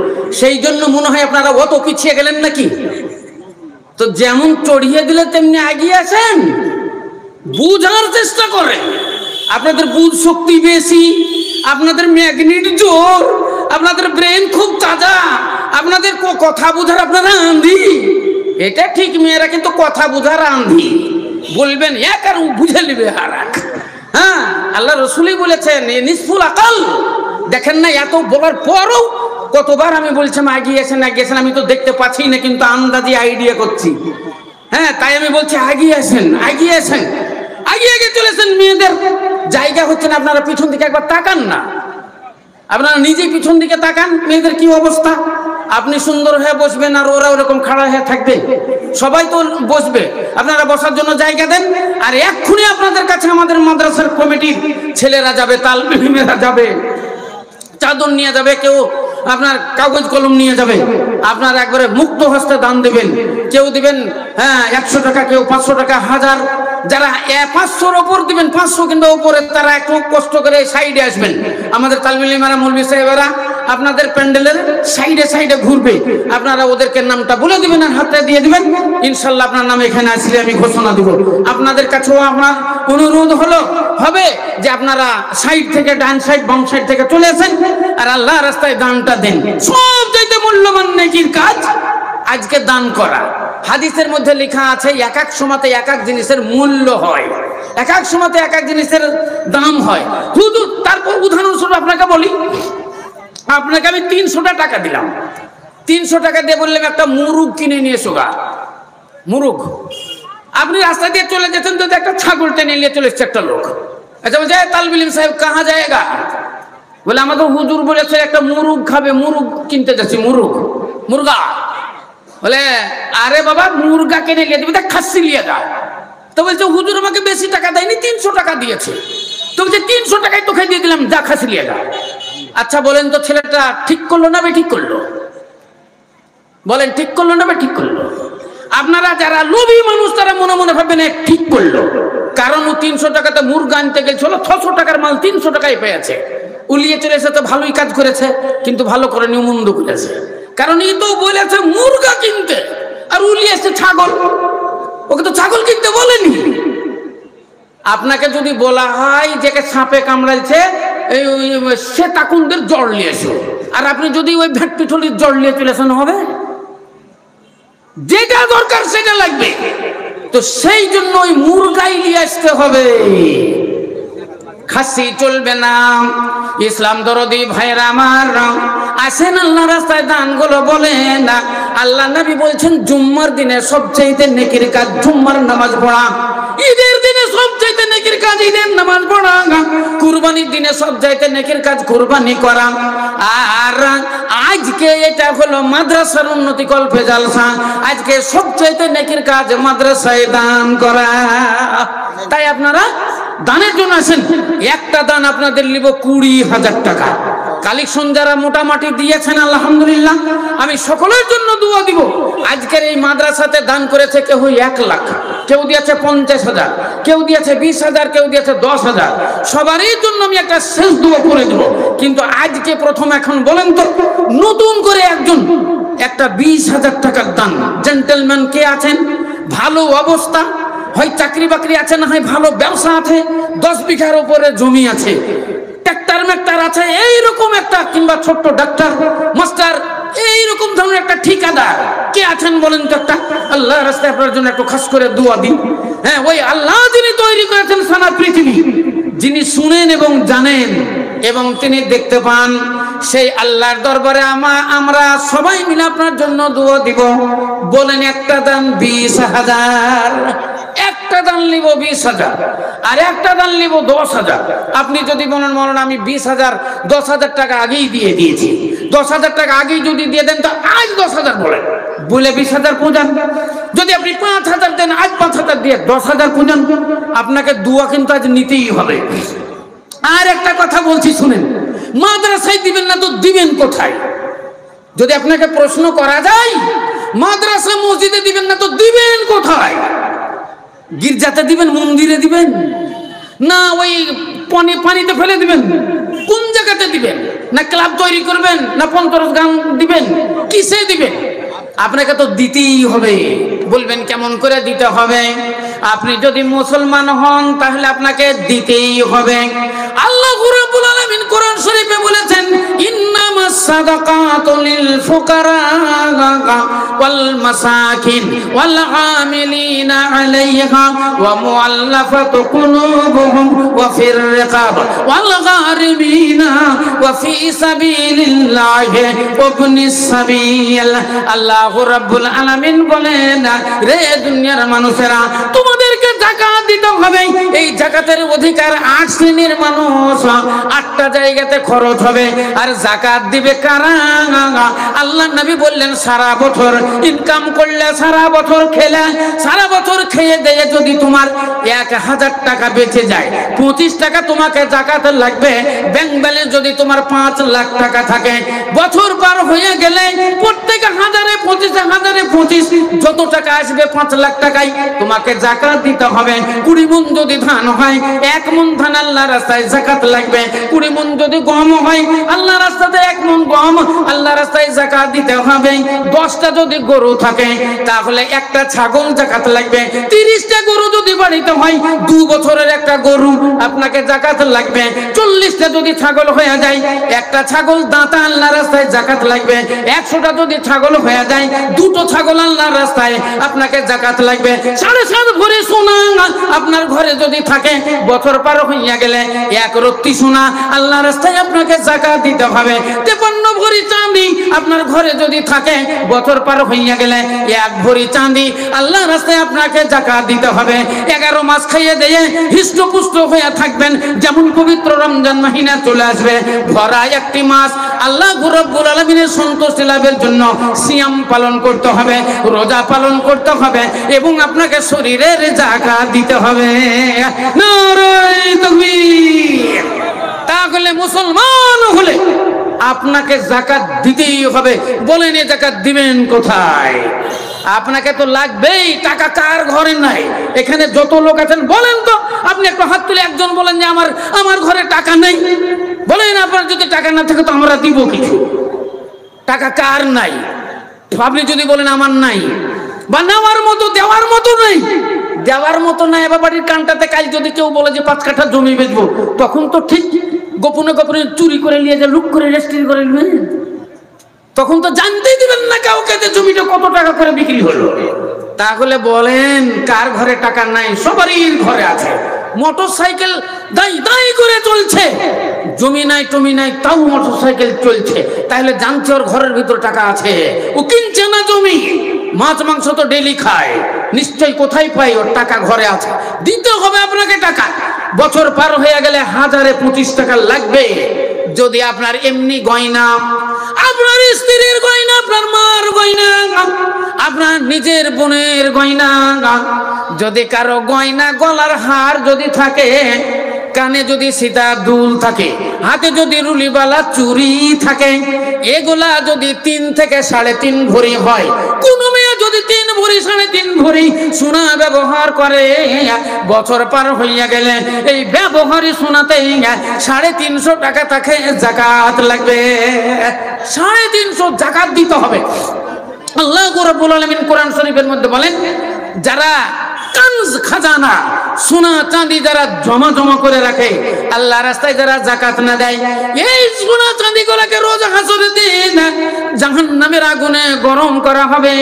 সেই জন্য মনে হয় আপনারা অত পিছিয়ে গেলেন নাকি? তো যেমন চড়িয়ে দিলে তেমনি এগিয়ে আসেন, বুঝার চেষ্টা করেন। আপনাদের বুঝ শক্তি বেশি, আপনাদের ম্যাগনেট জোর, আপনাদের ব্রেন খুব তাজা, আপনাদের কথা বুঝার আপনারা আন্ধি। এটা ঠিক, মেয়েরা কিন্তু কথা বুঝার আন্ধি। বলবেন এক আর বুঝে নেবে আর এক। হ্যাঁ, আল্লাহ রসুলই বলেছেন নিসফুল আকাল। দেখেন না, এত বলার পরও কতবার আমি বলছিলাম আগিয়েছেন আগিয়েছেন, আমি তো দেখতে পাচ্ছি না, কিন্তু আন্দাজে আইডিয়া করছি। হ্যাঁ, তাই আমি বলছি আগিয়েছেন আগিয়েছেন, আগিয়ে গিয়ে চলেছেন। মেয়েদের জায়গা হচ্ছে না, আপনারা পিছন দিকে একবার তাকান না, আপনারা নিজেই পিছন দিকে তাকান, মেয়েদের কি অবস্থা। আপনি সুন্দর হয়ে বসবেন আর ওরা ওরকম খাড়া হয়ে থাকবে? সবাই তো বসবে, আপনারা বসার জন্য জায়গা দেন। আর এক্ষুনি আপনাদের কাছে আমাদের মাদ্রাসার কমিটির ছেলেরা যাবে, তালবে ইলমেরা যাবে, চাদর নিয়ে যাবে, কেউ আপনার কাগজ কলম নিয়ে যাবে। আপনারা একবারে মুক্ত হস্তে দান দেবেন। কেউ দিবেন 100 টাকা, কেউ 500 টাকা, 1000। যারা 500-র ওপর দিবেন, 500 কিংবা উপরে, তারা একটু কষ্ট করে সাইডে আসবেন। আমাদের তালবে ইলমেরা, মৌলভী সাহেবেরা আপনাদের প্যান্ডেলের সাইডে সাইডে ঘুরবে। আপনারা ওদেরকে নামটা বলে দিবেন আর হাতে দিয়ে দিবেন। ইনশাল্লাহ আপনার নাম এখানে আসলে আমি ঘোষণা দিব। আপনাদের কাছেও আমার অনুরোধ হবে যে আপনারা সাইড থেকে, ডান সাইড, বাম সাইড থেকে চলে আসেন আর আল্লাহ রাস্তায় দানটা দেন। সবচাইতে মূল্যবান নেকির কাজ আজকে দান করা। হাদিসের মধ্যে লেখা আছে এক এক সময়তে এক এক জিনিসের মূল্য হয়, এক এক সময়তে এক এক জিনিসের দাম হয়। হুজুর, তারপর উদাহরণস্বরূপ আপনাকে বলি, আপনাকে আমি 300 টাকা দিলাম। 300 টাকা দিয়ে বললাম একটা মুরগ কিনে নিয়ে এসো গা। মুরগ আপনি রাস্তা দিয়ে চলে যেতেন, যদি একটা ছাগল টেনে নিয়ে চলে এসছে একটা লোক। আচ্ছা বলছে, তালবে ইলম সাহেব কাহা যায়গা? বলে আমাদের হুজুর বলেছে একটা মুরগ খাবে, মুরগ কিনতে যাচ্ছি। মুরগা। বলে আরে বাবা, মুরগা কিনে নিয়ে দেবে, খাসি নিয়ে যা। তো বলছে হুজুর আমাকে বেশি টাকা দেয়নি, 300 টাকা দিয়েছে। তো বলছে 300 টাকায় তোকে দিয়ে দিলাম, যা খাসি নিয়ে যা। আচ্ছা বলেন তো, ছেলেটা ঠিক করলো না ঠিক করলো? বলেন ঠিক করলো না ঠিক করলো? আপনারা যারা লোভী মানুষ, তারা মনে মনে ভাববেন ঠিক করলো, কারণ ও 300 টাকাতে মুরগা আনতে গেছিল, 600 টাকার মাল 300 টাকায় পেয়েছে। উলিয়ে চলে এসে তো ভালোই কাজ করেছে, কিন্তু ভালো করে মন্দ করেছে। কারণ ই তো বলেছে মুরগা কিনতে, আর উলিয়ে এসে ছাগল। ওকে তো ছাগল কিনতে বলেনি। আপনাকে যদি বলা হয় যে সাপে কামড়াইছে, সে তাকুনদের জ্বর নিয়ে এসো, আর আপনি যদি ওই ভেটপিঠলির জ্বর নিয়ে চলে আসেন, হবে? যেটা দরকার সেটা লাগবে। তো সেই জন্য ওই মুরগাই নিয়ে আসতে হবে, খাসি চলবে না। ইসলাম দরদি ভাইরা আমার, আসেন আল্লাহ রাস্তায় দানগুলো বলে না। আল্লাহ নবী বলছেন জুম্মার দিনে সবচাইতে নেকির কাজ জুম্মার নামাজ পড়া, ঈদের দিনে সবচাইতে নেকির কাজ ঈদের নামাজ পড়া, কুরবানির দিনে সবচাইতে নেকির কাজ কুরবানি করা। আর আজকে এটা হলো মাদ্রাসার উন্নতি কল্পে জালসা। আজকে সবচাইতে নেকির কাজ মাদ্রাসায় দান করা। তাই আপনারা দানের জন্য আসেন। একটা দান আপনাদের নিব 20,000 টাকা। কালেকশন যারা মোটামুটি দিয়েছেন আলহামদুলিল্লাহ, আমি সকলের জন্য দোয়া দিব। আজকের এই মাদ্রাসাতে দান করেছে কেউ 1 লাখ, কেউ দিয়েছে 50,000, কেউ দিয়েছে 20,000, কেউ দিয়েছে 10,000। সবারই জন্য আমি একটা শেষ দোয়া করে দেব। কিন্তু আজকে প্রথম এখন বলেন তো, নতুন করে একজন একটা 20,000 টাকার দান, জেন্টলম্যান কে আছেন? ভালো অবস্থা, হয় চাকরি বাকরি আছে, না হয় ভালো ব্যবসা আছে, 10 বিঘার উপরে জমি আছে, ট্রাক্টর মেক্টার আছে, এইরকম একটা, কিংবা ছোট্ট ডাক্তার মাস্টার, এইরকম ধরনের একটা ঠিকাদার কে আছেন বলেন তো? একটা আল্লাহ রাস্তায় আপনার জন্য একটু খাস করে দোয়া দিন। হ্যাঁ, ওই আল্লাহ যিনি তৈরি করেছেন সারা পৃথিবী, যিনি শুনেন এবং জানেন এবং তিনি দেখতে পান, সেই আল্লাহর দরবারে আমরা সবাই মিলে আপনার জন্য দোয়া দিব। বলেন একটা দান 20,000, একটা দান নিব 20,000, আর একটা দান নিব 10,000। আপনি যদি বলেন মৌলানা আমি 20,000 10,000 টাকা আগেই দিয়ে দিয়েছি, 10,000 টাকা আগেই যদি দিয়ে দেন তো আজ 10,000 বলেন, বলে 20,000 পূজান। যদি আপনি 5,000 দেন, আজ 5,000 দিয়ে 10,000 পূজান। আপনাকে দোয়া কিন্তু আজ নিতেই হবে। আর একটা কথা বলছি শুনেন, মাদ্রাসায় দিবেন না তো দিবেন কোথায়? যদি আপনাকে প্রশ্ন করা যায়, মাদ্রাসা মসজিদে দিবেন না তো দিবেন কোথায়? গির্জাতে দিবেন, মন্দিরে দিবেন, না ওই পানিতে ফেলে দিবেন? কোন জায়গাতে দিবেন? না ক্লাব তৈরি করবেন, না পন্তরস গান দিবেন, কিসে দিবেন? আপনাকে তো দিতেই হবে। বলবেন কেমন করে দিতে হবে? আপনি যদি মুসলমান হন তাহলে আপনাকে দিতেই হবে। আল্লাহ রাব্বুল আলামিন কোরআন শরীফে বলেছেন, ইন্নামাস সাদাকাতু লিল ফুকারা ওয়াল মাসাকিন ওয়াল আমিলিনা আলাইহা ওয়া মুআল্লাফাতু কুলুবুহুম ওয়া ফির রিকাব ওয়াল গারিমিনা ওয়া ফি সাবিলিল্লাহি ওয়া ইবনিস সাবিল। আল্লাহ রাব্বুল আলামিন বলেন, রে দুনিয়ার মানুষেরা, তোমাদেরকে টাকা দিতে হবে। এই জাকাতের অধিকার 8 শ্রেণীর মানুষ, 8টা জায়গাতে খরচ হবে। আর জাকাত দিবে কারা? আল্লাহ নবী বললেন সারা বছর ইনকাম করলে, সারা বছর খেলে, সারা বছর খেয়ে দিয়ে যদি তোমার 1000 টাকা বেঁচে যায়, 25 টাকা তোমাকে জাকাত লাগবে। ব্যাংক ব্যালেন্স যদি তোমার 5 লাখ টাকা থাকে, বছর পার হয়ে গেলে প্রত্যেক 1025 যত টাকা আসবে 5 লাখ টাকায় তোমাকে জাকাত দিতে হবে। 20 মণ যদি ধান হয়, 1 মণ ধান আল্লাহর রাস্তায় জাকাত লাগবে। 20 মণ যদি গম হয়, আল্লাহর রাস্তাতে 1 মণ গম আল্লাহর রাস্তায় জাকাত দিতে হবে। 10টা যদি গরু থাকে তাহলে একটা ছাগল জাকাত লাগবে। 30টা গরু যদি বাড়িতে হয়, 2 বছরের একটা গরু আপনাকে জাকাত লাগবে। 40টা যদি ছাগল হয়ে যায়, একটা ছাগল দাঁতা আল্লাহর রাস্তায় জাকাত লাগবে। 100টা যদি ছাগল হয়ে যায়, 2টো ছাগল আল্লাহর রাস্তায় আপনাকে জাকাত লাগবে। 7.5 ভরি সোনা আপনার ঘরে যদি থাকে, বছর পার হইয়া গেলে 1 রত্তি সোনা আল্লাহর রাস্তায় আপনাকে জাকাত দিতে হবে। 53 ভরি চাঁদি আপনার ঘরে যদি থাকে, বছর পার হইয়া গেলে 1 ভরি চাঁদি আল্লাহর রাস্তায় আপনাকে জাকাত দিতে হবে। 11 মাস খাইয়ে দিয়ে হৃষ্টপুষ্ট হয়ে থাকবেন। যেমন পবিত্র রমজান মাহিনা চলে আসবে, ভরা একটি মাস আল্লাহ রাব্বুল আলামিনের সন্তুষ্টি লাভের জন্য সিয়াম পালন করতে হবে, রোজা পালন করতে হবে এবং আপনাকে শরীরের জাকাত দিতে হবে। নারে তাকবীর। তাহলে মুসলমান হলে আপনাকে জাকাত দিতেই হবে। বলেন এই জাকাত দিবেন কোথায়? আপনাকে তো লাগবেই। টাকা কার ঘরে নাই? এখানে যত লোক আছেন বলেন তো, আপনি একটু হাত তুলে একজন বলেন যে আমার ঘরে টাকা নেই। বলেন আপনার যদি টাকা না থাকে তো আমরা দিব কিছু। টাকা কার নাই? আপনি যদি বলেন আমার নাই, বা নেওয়ার মতো দেওয়ার মতো নেই, দেওয়ার মতো নাই, এবার বাড়ির কানটাতে কাল যদি কেউ বলে যে 5 কাঠা জমি বেচবো, তখন তো ঠিক গোপনে গোপনে চুরি করে নিয়ে যে লুক করে রেজিস্ট্রি করে নেবেন, তখন তো জানতেই দিবেন না কাউকে যে জমিটা কত টাকা করে বিক্রি হলো। তাহলে বলেন কার ঘরে টাকা নাই? সবারই ঘরে আছে। মোটরসাইকেল দাই দাই করে চলছে, জমি নাই টমি নাই, তাও মোটরসাইকেল চলছে। তাহলে জানছে ওর ঘরের ভিতর টাকা আছে। ও কিনছে না জমি, মাছ মাংস তো ডেলি খায়, নিশ্চয়ই কোথায় পাই ওর টাকা ঘরে আছে। দিতে হবে আপনাকে টাকা। বছর পার হয়ে গেলে 1025 টাকা লাগবে। যদি আপনার এমনি গয়না, আপনার স্ত্রীর গয়না, আপনার মার গয়না, আপনার নিজের বোনের গয়না, যদি কারো গয়না গলার হার যদি থাকে, কানে যদি সীতার দুল থাকে, হাতে যদি রুলিবালা চুরি থাকে, এগুলা যদি 3 থেকে 3.5 ভরি হয়, কোন মেয়ে যদি 3 ভরি 3.5 ভরি সোনা ব্যবহার করে, বছর পার হইয়া গেলে এই ব্যবহারী সোনাতে 350 টাকা তাকে জাকাত লাগবে। 350 জাকাত দিতে হবে। আল্লাহ রাব্বুল আলামিন কোরআন শরীফের মধ্যে বলেন, যারা কানজ খাজানা সোনা চাঁদি যারা জমা করে রাখে, আল্লাহ রাস্তায় যারা জাকাত না দেয়, এই সোনা চাঁদি গুলোকে রোজ হাসরের দিন জাহান্নামের আগুনে গরম করা হবে।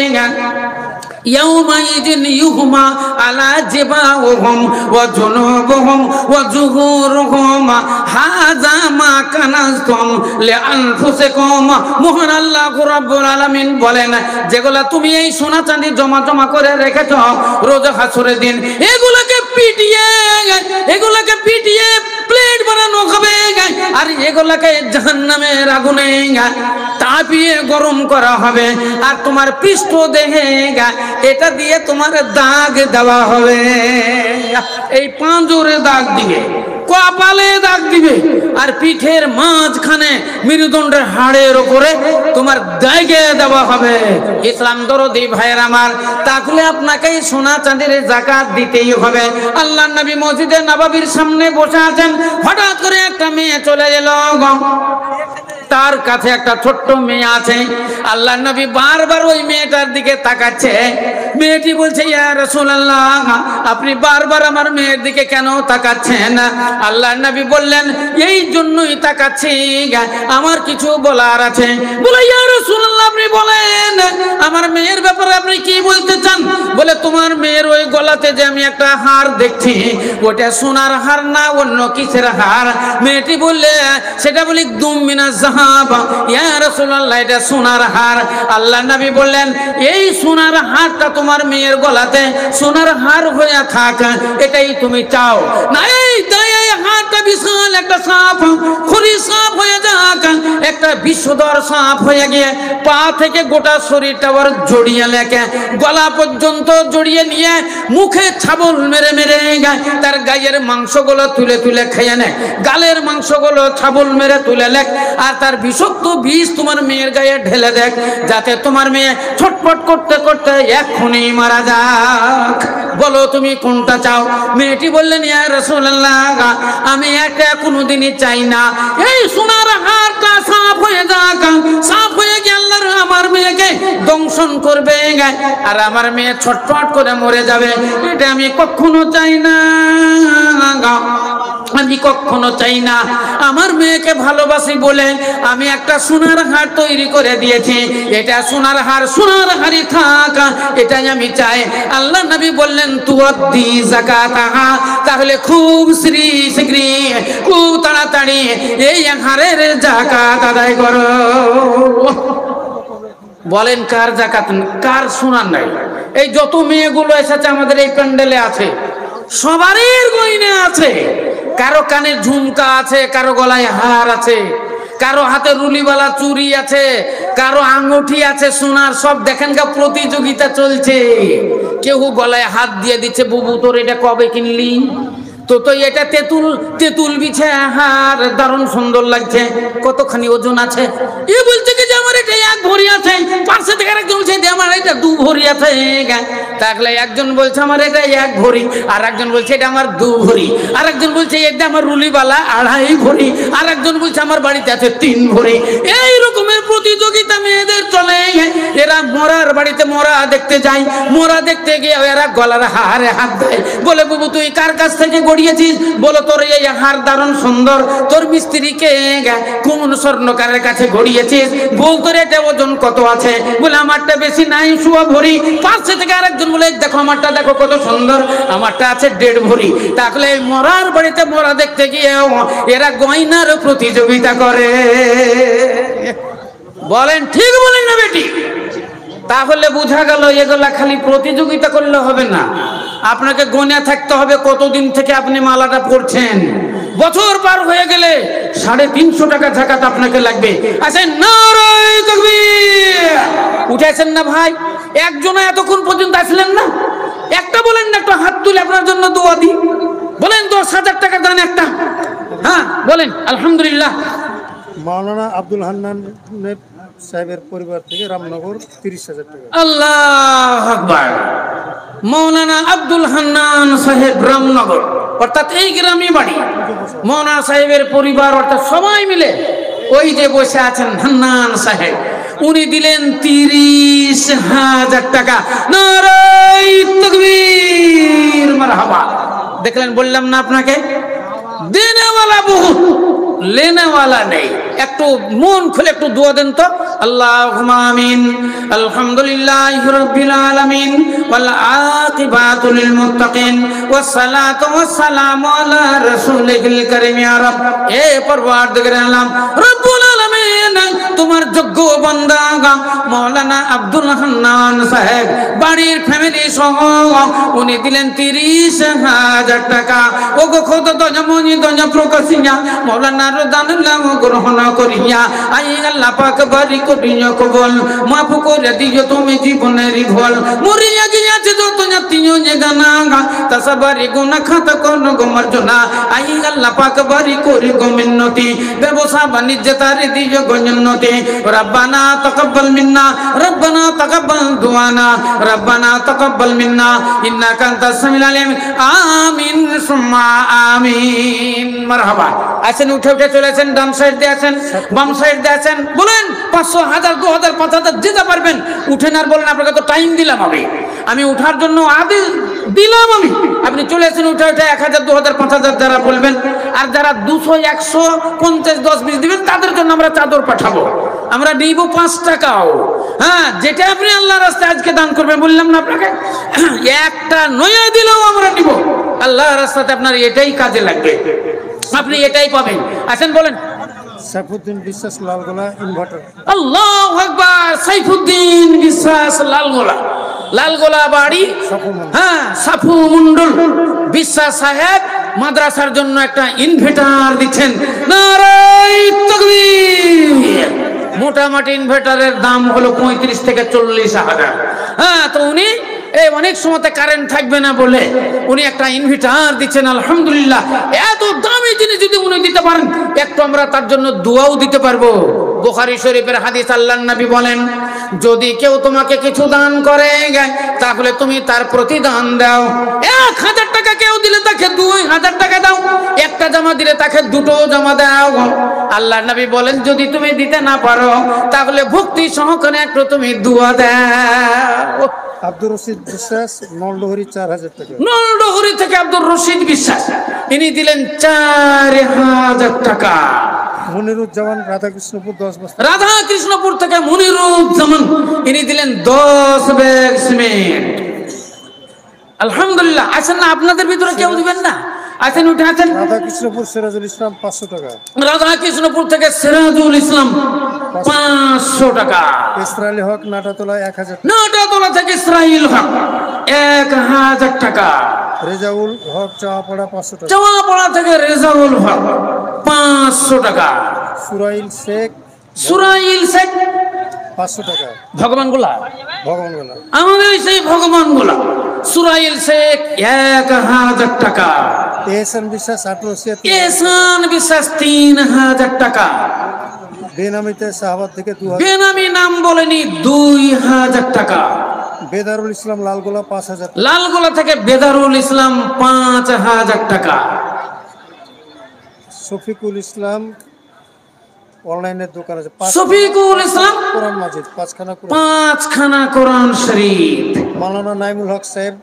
ইয়াউমাইদিন ইউহমা আলা জিবাহুম ওয়া জুনুবুহুম ওয়া যুহুরুহুম হাযা মা কানাজতুম লিআনফুসিকুম। মহান আল্লাহ রাব্বুল আলামিন বলেন, যেগুলা তুমি এই সোনা চাঁদি জমা করে রেখেছো রোজ হাসরের দিন, এগুলোকে পিটিয়ে প্লেট বানানো হবে, আর এগুলোকে জাহান্নামের আগুনে তাপিয়ে গরম করা হবে। আর তোমার পৃষ্ঠ দেহে এটা দিয়ে তোমার দাগ দেওয়া হবে। এই পাঁজরে দাগ দিবে, কপালে দাগ দিবে, আর পিঠের মাঝখানে মেরুদণ্ডের হাড়ের উপরে তোমার দাগে দেওয়া হবে। ইসলাম দরদি ভাইয়ের আমার, তাহলে আপনাকে সোনা চাঁদির জাকাত দিতেই হবে। আল্লাহ নবী মসজিদে নববীর সামনে বসে আছেন, হঠাৎ করে একটা মেয়ে চলে এলো। তার কাছে একটা ছোট্ট মেয়ে আছে। আল্লাহ নবী বারবার ওই মেয়েটার দিকে তাকাচ্ছে। মেয়েটি বলছে, ইয়া রাসূলুল্লাহ, আপনি বারবার আমার মেয়ের দিকে কেন তাকাচ্ছেন? আল্লাহ নবী বললেন, এই জন্যই তাকাচ্ছি, আমার কিছু বলার আছে। বলে, ইয়া রাসূলুল্লাহ, আপনি বলেন, আমার মেয়ের ব্যাপারে আপনি কি বলতে চান? বলে, তোমার মেয়ের ওই গলাতে যে আমি একটা হার দেখছি, ওটা সোনার হার না অন্য কিসের হার? মেয়েটি বললে, সেটা বলি দুম মিনাজ জাহাব। ইয়া রাসূলুল্লাহ, এটা সোনার হার। আল্লাহ নবী বললেন এই সোনার হারটা তোমার মেয়ের গলাতে সোনার হার হয়ে থাক, এটাই তুমি চাও না? এই হারটা বিশাল একটা সাপ, খড়ি সাপ হয়ে যাক, একটা বিষধর সাপ হয়ে গিয়ে পা থেকে গোটা শরীরটা আবার জড়িয়ে লেখে গলা পর্যন্ত জড়িয়ে নিয়ে মুখে ছাবল মেরে মেরে তার গায়ের মাংসগুলো তুলে তুলে খেয়ে নেয়, গালের মাংসগুলো ছাবল মেরে তুলে লেখ, আর তার বিষাক্ত বিষ তোমার মেয়ের গায়ে ঢেলে দেখ, যাতে তোমার মেয়ে ছটফট করতে করতে এক্ষুনি মারা যাক। বলো তুমি কোনটা চাও? মেয়েটি বললেন ইয়া রাসূলুল্লাহ, আমি এটা কোনোদিনই চাই না, এই সোনার হারটা সাপ হয়ে যাক, সাপ হয়ে গিয়ে আল্লাহর আমার মেয়েকে দংশন করবে আর আমার মেয়ে ছটফট করে মরে যাবে, এটা আমি কখনো চাই না, আমি কখনো চাই না। আমার মেয়েকে ভালোবাসি বলে আমি একটা সোনার হার তৈরি করে দিয়েছি, এটা সোনার হার, সোনার হারই থাক, এটাই আমি চাই। আল্লাহ নবী বললেন তুয়াদ্দি যাকাতাহা, তাহলে খুব শীঘ্র খুব তাড়াতাড়ি এই হারের যাকাত আদায় করো। বলেন কার যাকাত, কার সোনার নাই? এই যত মেয়েগুলো এসেছে আমাদের এই প্যান্ডেলে আছে, সবারই গয়না আছে, কারো কানে ঝুমকা আছে, কারো গলায় হার আছে, কারো হাতে রুলিওয়ালা চুড়ি আছে, কারো আঙ্গুঠি আছে সোনার, সব দেখেন গা প্রতিযোগিতা চলছে। কেউ গলায় হাত দিয়ে দিচ্ছে, বুবু তোর এটা কবে কিনলি? তো এটা তেঁতুল তেঁতুল বিছে হার, দারুণ সুন্দর লাগছে, কতখানি ওজন আছে? এ বলছে কি যে আমার এটা 1 ভরি আছে, পাশে থেকে আরেকজন বলছে আমার এটা 2 ভরি আছে। তাহলে একজন বলছে আমার এটা 1 ভরি, আর একজন বলছে এটা আমার 2 ভরি, আর একজন বলছে এটা আমার রুলিওয়ালা 2.5 ভরি, আর একজন বলছে আমার বাড়িতে আছে 3 ভরি। এই রকমের প্রতিযোগিতা মেয়েদের চলে। এরা মরার বাড়িতে মরা দেখতে যায়, মরা দেখতে গিয়ে এরা গলার হারে হাত দেয়, বলে বুবু তুই কার কাছ থেকে গড়িয়েছিস? বলো তোর এই হার দারুণ সুন্দর, তোর মিস্ত্রিকে কোন স্বর্ণকারের কাছে গড়িয়েছিস? বল তোর এটা ওজন কত আছে? বলে আমারটা বেশি নাই, 1.25 ভরি। পাশে থেকে আরেকজন বলে দেখো আমারটা, দেখো কত সুন্দর, আমারটা আছে 1.5 ভরি। তাহলে মরার বাড়িতে মরা দেখতে গিয়ে এরা গয়নার প্রতিযোগিতা করে। বলেন ঠিক বলেন না বেটি? তাহলে বোঝা গেল এগুলা খালি প্রতিযোগিতা করলে হবে না, আপনাকে গণে থাকতে হবে কতদিন থেকে আপনি মালাটা পড়ছেন। বছর পার হয়ে গেলে 350 টাকা যাকাত আপনাকে লাগবে। আচ্ছা নারায়ে তাকবীর উঠেছেন না ভাই? একজন এতক্ষণ পর্যন্ত আসলেন না, একটা বলেন না, একটু হাত তুলে আপনার জন্য দোয়া দিই। বলেন 10,000 টাকা দেন একটা, হ্যাঁ বলেন আলহামদুলিল্লাহ। মাওলানা আব্দুল হান্নান সাহেবের পরিবার থেকে রামনগর 30,000 টাকা। আল্লাহু আকবার। মৌলানা আব্দুল হান্নান সাহেব রামনগর, অর্থাৎ এই গ্রামে বাড়ি। মৌলানা সাহেবের পরিবার অর্থাৎ সবাই মিলে ওই যে বসে আছেন হান্নান সাহেব, উনি দিলেন 30,000 টাকা। নারায়ে তাকবীর, মারহাবা। দেখলেন, বললাম না আপনাকে, দেনেওয়ালা বহুত, লেনেওয়ালা নেই। একটু মন খুলে একটু দোয়া দেন তো। আল্লাহুম্মা আমিন। আলহামদুলিল্লাহি রাব্বিল আলামিন ওয়াল আকিবাতু লিল মুত্তাকিন ওয়াস সালাতু ওয়াস সালামু আলা রাসূলিল কারীম। ইয়া রাব, হে পরওয়ারদিগার আলম রব্বুল আলামিন, তোমার যোগ্য বান্দা মাওলানা আব্দুল হান্নান সাহেব বাড়ির ফ্যামিলি সহ উনি দিলেন 30,000 টাকা। ও গো খোদা দজমনি দজ প্রকাশিয়া মাওলানার দানুল্লাহ গ্রহণ করিয়া আই আল্লাহ পাক বাড়ি করিয়া কবল মাফ করে দিও তুমি জীবনের ভুল। মরিয়া গিয়াছে যত জাতিও যে গানা তাসাবারি গুনাহ খাতা কোন গো মার্জনা আই আল্লাহ পাক বাড়ি করি গো মিন্নতি ব্যবসা বাণিজ্য তারে দিও গো জান্নতি। রব্বানা তাকাব্বাল মিন্না, রব্বানা তাকাব্বাল দুআনা, রব্বানা তাকাব্বাল মিন্না ইন্নাকা আনতাস সামিউল আলিম। আমিন সুম্মা আমিন। মারহাবা। আছেন, উঠে উঠে চলেছেন, ডান সাইড দিয়ে আছেন, বাম সাইড দিয়ে আছেন। বলেন 500, 1000, 2000, 5000 যেতে পারবেন উঠেন। আর বলেন আপনাকে তো টাইম দিলাম, আমি উঠার জন্য আদেশ দিলাম আমি, আপনি চলে আসেন উঠে উঠে 1000, 2000, 5000 যারা বলবেন। আর যারা 200, 100, 50, 10, 20 দিবেন তাদের জন্য আমরা চাদর পাঠাবো, আমরা নিব 5 টাকাও। হ্যাঁ, যেটা আপনি আল্লাহর রাস্তায় আজকে দান করবেন, বললাম না আপনাকে, একটা নয়া দিলেও আমরা নিব। আল্লাহর রাস্তাতে আপনার এটাই কাজে লাগবে, আপনি এটাই পাবেন। আসেন বলেন সাইফুদ্দিন বিশ্বাস লালগোলা ইনভার্টার। আল্লাহু আকবার। সাইফুদ্দিন বিশ্বাস লালগোলা বাড়ি, হ্যাঁ, সাফু মন্ডল বিশ্বাস সাহেব মাদ্রাসার জন্য একটা ইনভার্টার দিচ্ছেন। নারায়ে তাকবীর। মোটামুটি ইনভার্টারের দাম হলো 35 থেকে 40,000। হ্যাঁ, তো উনি এই অনেক সময় কারেন্ট থাকবে না বলে উনি একটা ইনভার্টার দিচ্ছেন। আলহামদুলিল্লাহ, এত দামি জিনিস যদি উনি দিতে পারেন, একটু আমরা তার জন্য দোয়াও দিতে পারবো। বুখারী শরীফের হাদিস, আল্লাহর নবী বলেন, যদি কেউ তোমাকে কিছু দান করে তাহলে তুমি তার প্রতিদান দাও। 1000 টাকা কেউ দিলে তাকে 2000 টাকা দাও, একটা জামা দিলে তাকে দুটো জামা দাও। আল্লাহর নবী বলেন, যদি তুমি দিতে না পারো তাহলে ভক্তি সহকারে একটু তুমি দোয়া দাও। আব্দুর রশিদ বিশ্বাস নলডহরি 4000 টাকা। নলডহরি থেকে আব্দুর রশিদ বিশ্বাস ইনি দিলেন 4000 টাকা। মনিরুজ্জামান রাধাকৃষ্ণপুর 10 বস্তা। রাধাকৃষ্ণপুর থেকে মনিরুজ্জামান ইনি দিলেন 10 ব্যাগ সিমেন্ট। আলহামদুলিল্লাহ। আছেন না আপনাদের ভিতরে কেউ দিবেন না? আছেন, উঠে আছেন। রাধাকৃষ্ণপুর সিরাজুল ইসলাম 500 টাকা। রাধাকৃষ্ণপুর থেকে সিরাজুল ইসলাম 500 টাকা। ইসরাইল হক নাটাতলা 1000 টাকা। নাটাতলা থেকে ইসরাইল হক 1000 টাকা। রেজাউল হক চাওয়াপাড়া 500 টাকা। চাওয়াপাড়া থেকে রেজাউল হক 500 টাকা। সুরাইল শেখ 500 টাকা। ভগবানগুলা ভগবানগোলা আমাদের সেই ভগবানগুলা। সুরাইল শেখ 1000 টাকা। এহসান বিশ্বাস 1800। এহসান বিশ্বাস 3000 টাকা। বেনামিতে শাহবাদ থেকে 2000। বেনামি নাম বলেনি 2000 টাকা। বেদারুল ইসলাম লালগোলা 5000 টাকা। লালগোলা থেকে বেদারুল ইসলাম 5000 টাকা। শফিকুল ইসলাম অনলাইনের দোকান আছে। শফিকুল ইসলাম কোরআন মাজিদ 5খানা কোরআন। 5খানা কোরআন শরীফ। মাওলানা নাইমুল হক সাহেব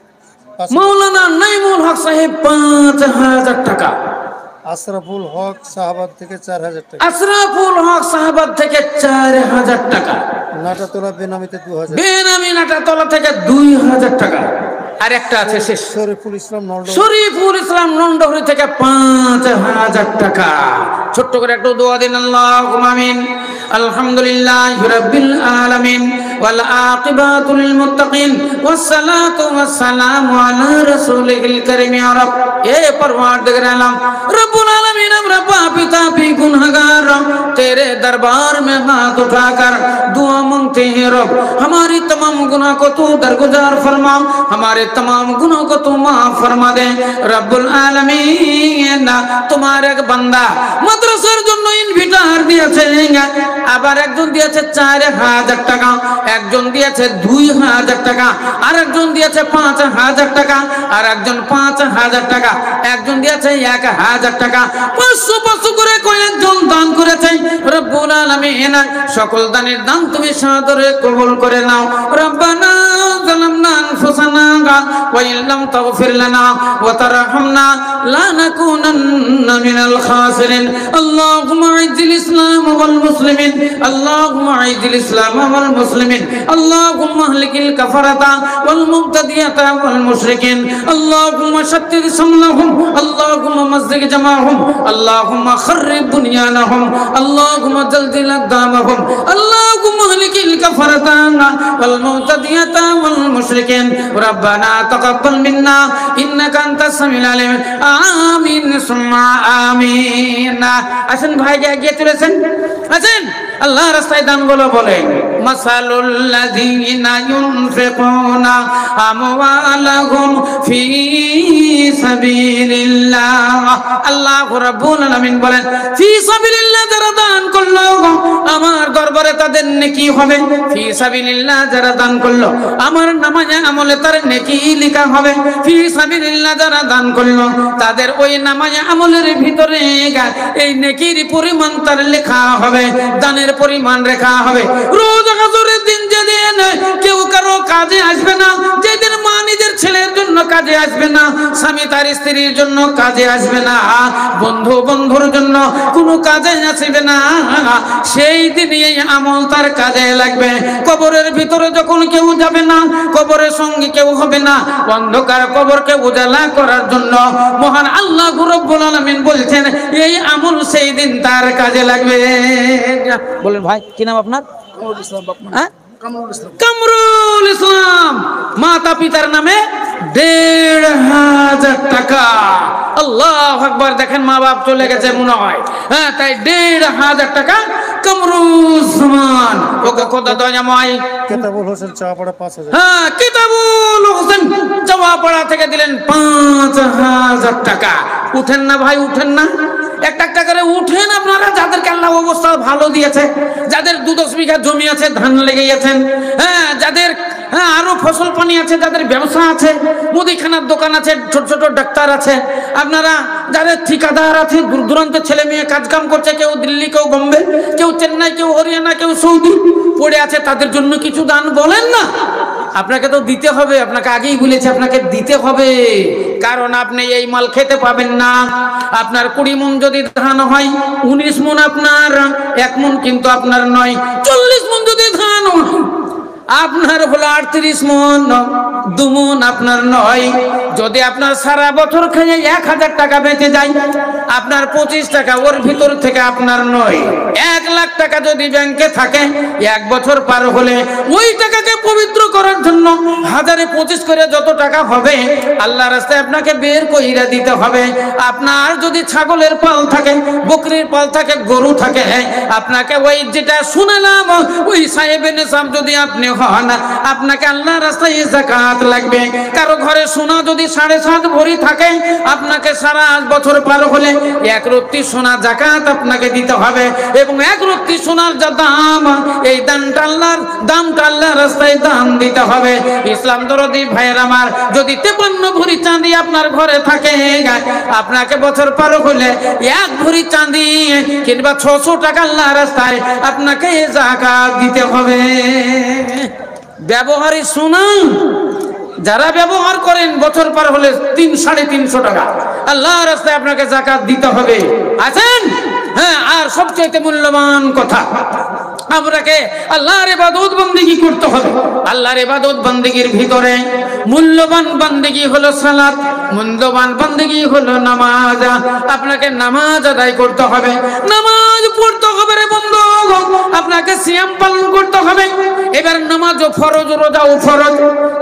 মাওলানা নাইমুল হক সাহেব 5000 টাকা। আশরাফুল হক শাহবাদ থেকে 4000 টাকা। আশরাফুল হক শাহবাদ থেকে 4000 টাকা। নাটাতলা বেনামিতে 2000। বেনামি নাটাতলা থেকে 2000 টাকা। আর একটা আছে শেষ, শরীফুল ইসলাম নলডহরি। শরীফুল ইসলাম নলডহরি থেকে 5000 টাকা। ছোট্ট করে একটু দোয়া দিন। আল্লাহুম্মা আমিন। আলহামদুলিল্লাহি রাব্বিল আলামিন ওয়াল আকিবাতু লিল মুত্তাকিন ওয়াস সালাতু ওয়াস সালামু আলা রাসূলিল কারীম। ইয়া রব, এ পরওয়ারদিগার আলম রব্বুল আলামিন, আমরা পাপী তাপী गुनहगार तेरे दरबार में हाथ उठाकर दुआ मांगते हैं रब, हमारी तमाम गुनाह को तू दरगुजार फरमा, हमारे तमाम गुनाहों को तू माफ फरमा दे रब्बुल आलमीन। तुम्हारे एक बंदा মাদ্রাসার জন্য ইনভিটার দিয়েছে, আবার একজন দিয়েছে 4000 টাকা, একজন দিয়েছে 2000 টাকা, আর একজন দিয়েছে 5000 টাকা, আর একজন 5000 টাকা, একজন দিয়েছে 1000 টাকা। 500 করে কয়েকজন দান করেছে। রব্বুল আলামিন, সকল দানের দান তুমি সাদরে কবুল করে নাও। রব্বানা যালামনা আনফুসানা ওয়া ইল্লাম তাগফির লানা ওয়া তারহামনা লানাকুনান্না মিনাল খাসিরিন। আল্লাহুম্মা আইজিল ইসলাম ওয়াল মুসলিমিন, আল্লাহুম্মা আইজিল ইসলাম ওয়াল মুসলিমিন, আল্লাহুম্মা আহলিকিল কাফারাতা ওয়াল মুবতাদিয়াতা ওয়াল মুশরিকিন, আল্লাহুম্মা শাত্তিত সামলাহুম, আল্লাহুম্মা মাযজিক জামাহুম, আল্লাহুম্মা খাররিব বুনিয়ানাহুম, আল্লাহুম্মা জালজিল আকদামাহুম, আল্লাহুম্মা আহলিকিল কাফারাতা ওয়াল মুবতাদিয়াতা ওয়াল মুশরিকিন। রব্বানা তাকাব্বাল মিন্না ইন্নাকা আনতাস সামিউল আলিম। আমিন সুম্মা আমিন। আসেন ভাই, গিয়ে চলেছেন, আছেন। আল্লাহ রাস্তায় দানগুলো বলেন, মাসালুল লাযিনা ইউনফিকুনা আমওয়ালাহুম ফি সাবিলিল্লাহ। আল্লাহ রাব্বুল আলামিন বলেন, ফি সাবিলিল্লাহ যারা দান করলো আমার দরবারে তাদের নেকি হবে। ফি সাবিলিল্লাহ যারা দান করলো আমার নামায়ে আমলে তার নেকি লেখা হবে। ফি সাবিলিল্লাহ যারা দান করলো তাদের ওই নামায়ে আমলের ভিতরে এই নেকির পরিমাণ তার লেখা হবে, দানের পরিমাণ লেখা হবে। রোজা হজরের দিন যেদিন কেউ কারো কাজে আসবে না, যেদিন মা নিজের ছেলের জন্য কাজে আসবে না, স্বামী তার তার স্ত্রীর জন্য কাজে আসবে না, বন্ধু বন্ধুর জন্য কোনো কাজে আসবে না, সেই দিন এই আমল তার কাজে লাগবে। কবরের ভিতরে যখন কেউ যাবে না, কবরের সঙ্গে কেউ হবে না, অন্ধকার কবরকে উজালা করার জন্য মহান আল্লাহ রব্বুল আলামিন বলছেন এই আমল সেই দিন তার কাজে লাগবে। বলেন ভাই কি নাম আপনার? হ্যাঁ, কামরুল ইসলাম। মাতা পিতার নামে ১৫০০ টাকা। আল্লাহু আকবার। দেখেন মা বাপ চলে গেছে মনে হয়, হ্যাঁ, তাই ১৫০০ টাকা কামরুজ্জামান। ওকে কত দয়াময় কেতাবুল হোসেন চাপাড়া ৫০০০। হ্যাঁ, কিতাবুল হোসেন চাওয়াপাড়া থেকে দিলেন ৫০০০ টাকা। উঠেন না ভাই, উঠেন না, একটা একটা করে উঠেন আপনারা, যাদেরকে আল্লাহ অবস্থা ভালো দিয়েছে, যাদের ২-১০ বিঘা জমি আছে, ধান লেগে গেছেন, হ্যাঁ, যাদের আরো ফসল পানি আছে, যাদের ব্যবসা আছে, মুদিখানার দোকান আছে, ছোট ছোট ডাক্তার আছে, আপনারা যাদের ঠিকাদার আছে, দূর দূরান্তের ছেলে মেয়ে কাজ কাম করছে, কেউ দিল্লি, কেউ বোম্বে, কেউ চেন্নাই, কেউ হরিয়ানা, কেউ সৌদি পড়ে আছে, তাদের জন্য কিছু দান বলেন না। আপনাকে তো দিতে হবে, আপনাকে আগেই বলেছি আপনাকে দিতে হবে, কারণ আপনি এই মাল খেতে পাবেন না। আপনার ২০ মণ যদি ধান হয়, ১৯ মণ আপনার, ১ মণ কিন্তু আপনার নয়। ৪০ মণ যদি ধান আপনার হলো ৩৮ মণ, ২ মণ আপনার নয়। যদি আপনার সারা বছর খেয়ে ১০০০ টাকা বেঁচে যায়, আপনার ২৫ টাকা ওর ভিতর থেকে আপনার নয়। ১,০০,০০০ টাকা যদি ব্যাংকে থাকে, ১ বছর পার হলে ওই টাকাকে পবিত্র করার জন্য ১,০২৫ করে যত টাকা হবে আল্লাহর রাস্তায় আপনাকে বের কইরা দিতে হবে। আপনার যদি ছাগলের পাল থাকে, বকরির পাল থাকে, গরু থাকে, আপনাকে ওই যেটা শুনলাম ওই সাহেবের নেশাব যদি আপনি হন, আপনাকে আল্লাহর রাস্তায় যাকাত লাগবে। কারো ঘরে সোনা যদি ৭.৫ ভরি থাকে, আপনাকে সারা বছর পার হলে ১ রত্তি সোনা যাকাত আপনাকে দিতে হবে। এবং ১ রত্তি সোনার যা দাম, এই দামটা আল্লাহর রাস্তায় দান দিতে হবে। ইসলাম দরদি ভাইয়ের আমার, যদি ৫৩ ভরি চাঁদি আপনার ঘরে থাকে, আপনাকে বছর পার হলে ১ ভরি চাঁদি কিংবা ৬০০ টাকা আল্লাহর রাস্তায় আপনাকে যাকাত দিতে হবে। ব্যবহারই সোনা যারা ব্যবহার করেন, বছর পার হলে ৩-৩৫০ টাকা আল্লাহর রাস্তায় আপনাকে যাকাত দিতে হবে। আছেন? হ্যাঁ। আর সবচেয়ে মূল্যবান কথা, আমরাকে আল্লাহর ইবাদত বন্দেগী করতে হবে। আল্লাহর ইবাদত বন্দেগীর ভিতরে মূল্যবান বন্দেগী হলো সালাত, মূল্যবান বন্দেগী হলো নামাজ। আপনাকে নামাজ আদায় করতে হবে, নামাজ পড়তে হবে রে বন্ধু, আপনাকে সিয়াম পালন করতে হবে। এবার নামাজও ফরজ, রোজাও ফরজ,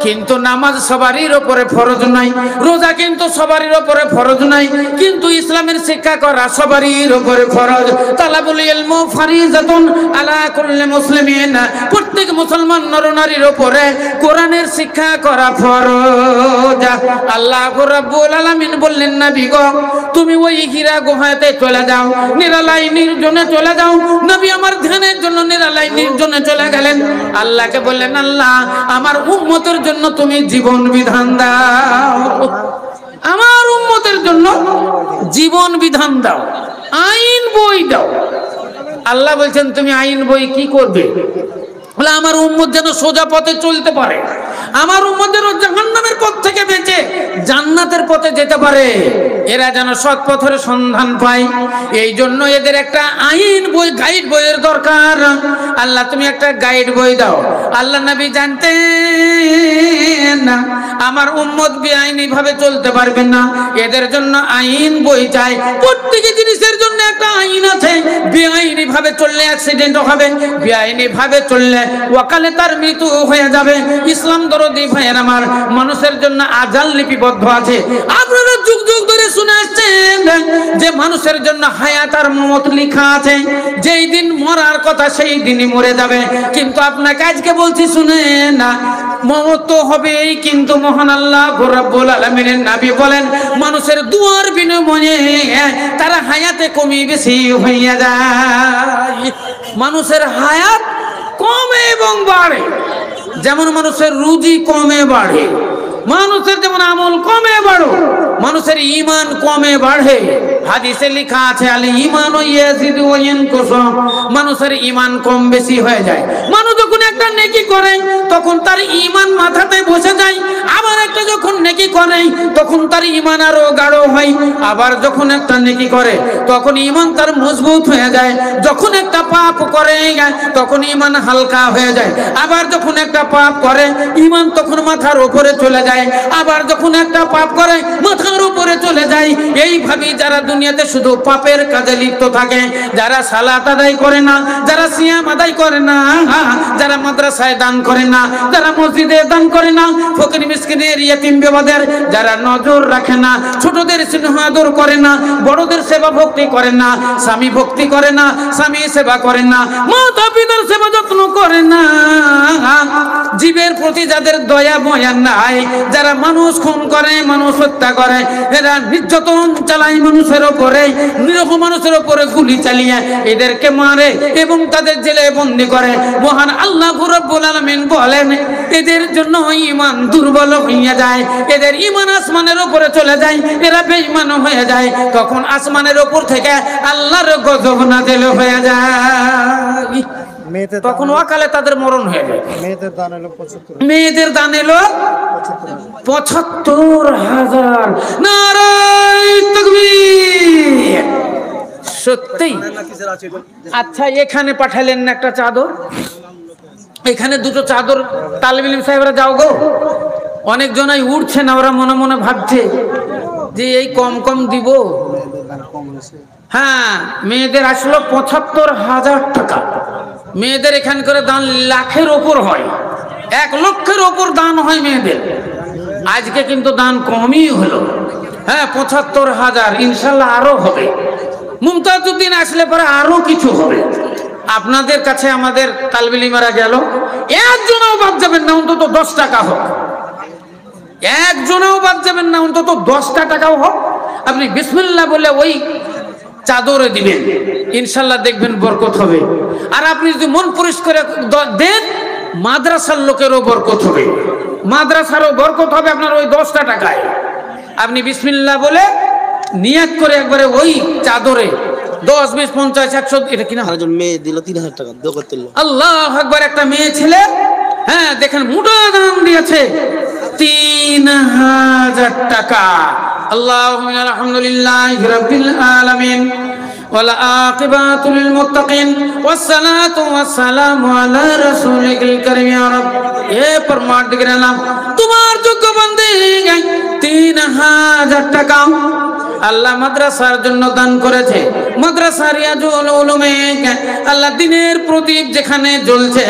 কিন্তু নামাজ সবারই উপরে ফরজ নাই, রোজা কিন্তু সবারই উপরে ফরজ নাই, কিন্তু ইসলামের শিক্ষা করা সবারই উপরে ফরজ। তালাবুল ইলম ফারিজাতুন আলা কুল্লি মুসলিমিন, প্রত্যেক মুসলমান নরনারীর উপরে কোরআনের শিক্ষা করা ফরজ। আল্লাহ রাব্বুল আলামিন বললেন, নবী গো তুমি ওই হীরা গুহাতে চলে যাও, নিরালাই নির্জনে চলে যাও। নবী আমার ধ্যানের জন্য নিরালাই নির্জনে চলে গেলেন। আল্লাহকে বললেন, আল্লাহ আমার উম্মতের জন্য তুমি জীবন বিধান দাও, আমার উম্মতের জন্য জীবন বিধান দাও, আইন বই দাও। আল্লাহ বলছেন তুমি আইন বই কি করবে? বলে আমার উম্মত যেন সোজা পথে চলতে পারে, আমার উম্মত যেন জাহান্নামের পথ থেকে বেঁচে জান্নাতের পথে যেতে পারে, এরা যেন সৎ পথের সন্ধান পায়। এই জন্য এদের একটা আইন বই, গাইড বইয়ের দরকার। আল্লাহ তুমি একটা গাইড বই দাও। আল্লাহ নবী জানতেন না আমার উম্মত বেআইনি ভাবে চলতে পারবে না, এদের জন্য আইন বই চাই। প্রত্যেক জিনিসের জন্য একটা আইন আছে। বেআইনি ভাবে চললে অ্যাক্সিডেন্ট হবে, বেআইনি ভাবে চললে ওয়াকালে তার মৃত্যু হয়ে যাবে। ইসলাম দরদি ভাইয়ের আমার, মানুষের জন্য আজাল লিপিবদ্ধ আছে। আপনারা যুগ যুগ ধরে শুনে আসছেন যে মানুষের জন্য হায়াত আর মওত লেখা আছে, যেই দিন মরার কথা সেই দিনই মরে যাবে। কিন্তু আপনাকে আজকে বলছি শুনেন না, মওত তো হবেই, কিন্তু মহান আল্লাহ রাব্বুল আলামিনের নবী বলেন মানুষের দুয়ার বিনিময়ে তারা হায়াতে কমই বেশি হইয়া যায়। মানুষের হায়াত কমে এবং বাড়ে, যেমন মানুষের রুজি কমে বাড়ে, মানুষের যেমন আমল কমে বাড়ো, মানুষের ঈমান কমে বাড়ে। হাদিসে লেখা আছে আল ঈমানু ইয়াজিদু ওয়া ইয়ানকুসু, মানুষের ঈমান কম বেশি হয়ে যায়। মানুষ যখন একটা নেকি করে তখন তার ঈমান মাথাতে বসে যায়, আবার একটা যখন নেকি করে তখন তার ঈমান আরো গাঢ় হয়। আবার যখন একটা নেকি করে তখন ঈমান তার মজবুত হয়ে যায়। যখন একটা পাপ করে তখন ঈমান হালকা হয়ে যায়। আবার যখন একটা পাপ করে ঈমান তখন মাথার উপরে চলে যায়। আবার যখন একটা পাপ করে মাথার উপরে চলে যায়। এইভাবে যারা দুনিয়াতে শুধু পাপের কাজে লিপ্ত থাকে, যারা সালাত আদায় করে না, যারা সিয়াম আদায় করে না, যারা মাদ্রাসায় দান করে না, যারা মসজিদে দান করে না, ফকির মিসকিনের ইয়েতিম বেওয়াদের যারা নজর রাখে না, ছোটদের স্নেহ আদর করে না, বড়দের সেবা ভক্তি করে না, স্বামী ভক্তি করে না, স্বামী সেবা করে না, মাতা পিতার সেবা যত্ন করে না, জীবের প্রতি যাদের দয়া ময়া নাই, যারা মানুষ খুন করে, মানুষ হত্যা করে, এরা নির্যাতন চালায় মানুষের উপরে, নিরীহ মানুষের উপরে গুলি চালিয়ে এদেরকে মারে এবং তাদের জেলে বন্দী করে। মহান আল্লাহ রাব্বুল আলামিন বলেন এদের জন্য ঈমান দুর্বল হয়ে যায়, এদের ঈমান আসমানের উপরে চলে যায়, এরা বেঈমান হয়ে যায়। তখন আসমানের উপর থেকে আল্লাহর গজব নাযিল হয়ে যায়, তখন অকালে তাদের মরণ হয়ে যায়। মেয়েদের দান এলো ৭৫,০০০। নারায়ে তাকবীর। সত্যি? আচ্ছা, এখানে পাঠালেন না একটা চাদর, এখানে দুটো চাদর, তালিব ইলম সাহেবরা যাও গো। অনেক জনাই উঠছে না, ওরা মনে মনে ভাবছে যে এই কম কম দিব। হ্যাঁ, মেয়েদের আসলো ৭৫,০০০ টাকা। মেয়েদের এখানকার দান লাখের ওপর হয়, ১ লক্ষের ওপর দান হয় মেয়েদের। আজকে কিন্তু দান কমই হলো। হ্যাঁ, ৭৫,০০০, ইনশাল্লাহ আরো হবে। মুমতাজউদ্দিন আসলে পরে আরো কিছু হবে। আপনাদের কাছে আমাদের তালিব ইলমেরা গেল, একজনও বাদ যাবেন না, অন্তত ১০ টাকা হোক। একজনও বাদ যাবেন না, অন্তত ১০টা টাকাও হোক। আপনি বিসমিল্লাহ বলে ওই চাদরে দিবেন, ইনশাল্লাহ দেখবেন বরকত হবে। আর আপনি যদি মন পরিষ্কার দেন, মাদ্রাসার লোকেরও বরকত হবে, মাদ্রাসারও বরকত হবে আপনার ওই ১০টা টাকায়। আপনি বিসমিল্লাহ বলে নিয়াত করে একবারে ওই চাদরে ১০, ২০, ৫০, ১০০, এটা কিনা আরেকজন মেয়ে দিল ৩,০০০ টাকা দোয়া করতে। আল্লাহু আকবার। একটা মেয়ে ছেলে, হ্যাঁ দেখেন মোটা দাম দিয়েছে ৩,০০০ টাকা। আল্লাহুম্মা আলহামদুলিল্লাহি রাব্বিল আলামিন ওয়াল আকিবাতু লিল মুত্তাকিন ওয়াস সালাতু ওয়াস সালামু আলা রাসূলিল কারীম। ইয়া রাব, এ পরমার্দিগার আলম, তোমার যোগ্য বান্দী ৩,০০০ টাকা আল্লাহ মাদ্রাসার জন্য দান করেছে। মাদ্রাসা রিয়াজুল উলুমে আল্লাহ দিনের প্রদীপ যেখানে জ্বলছে,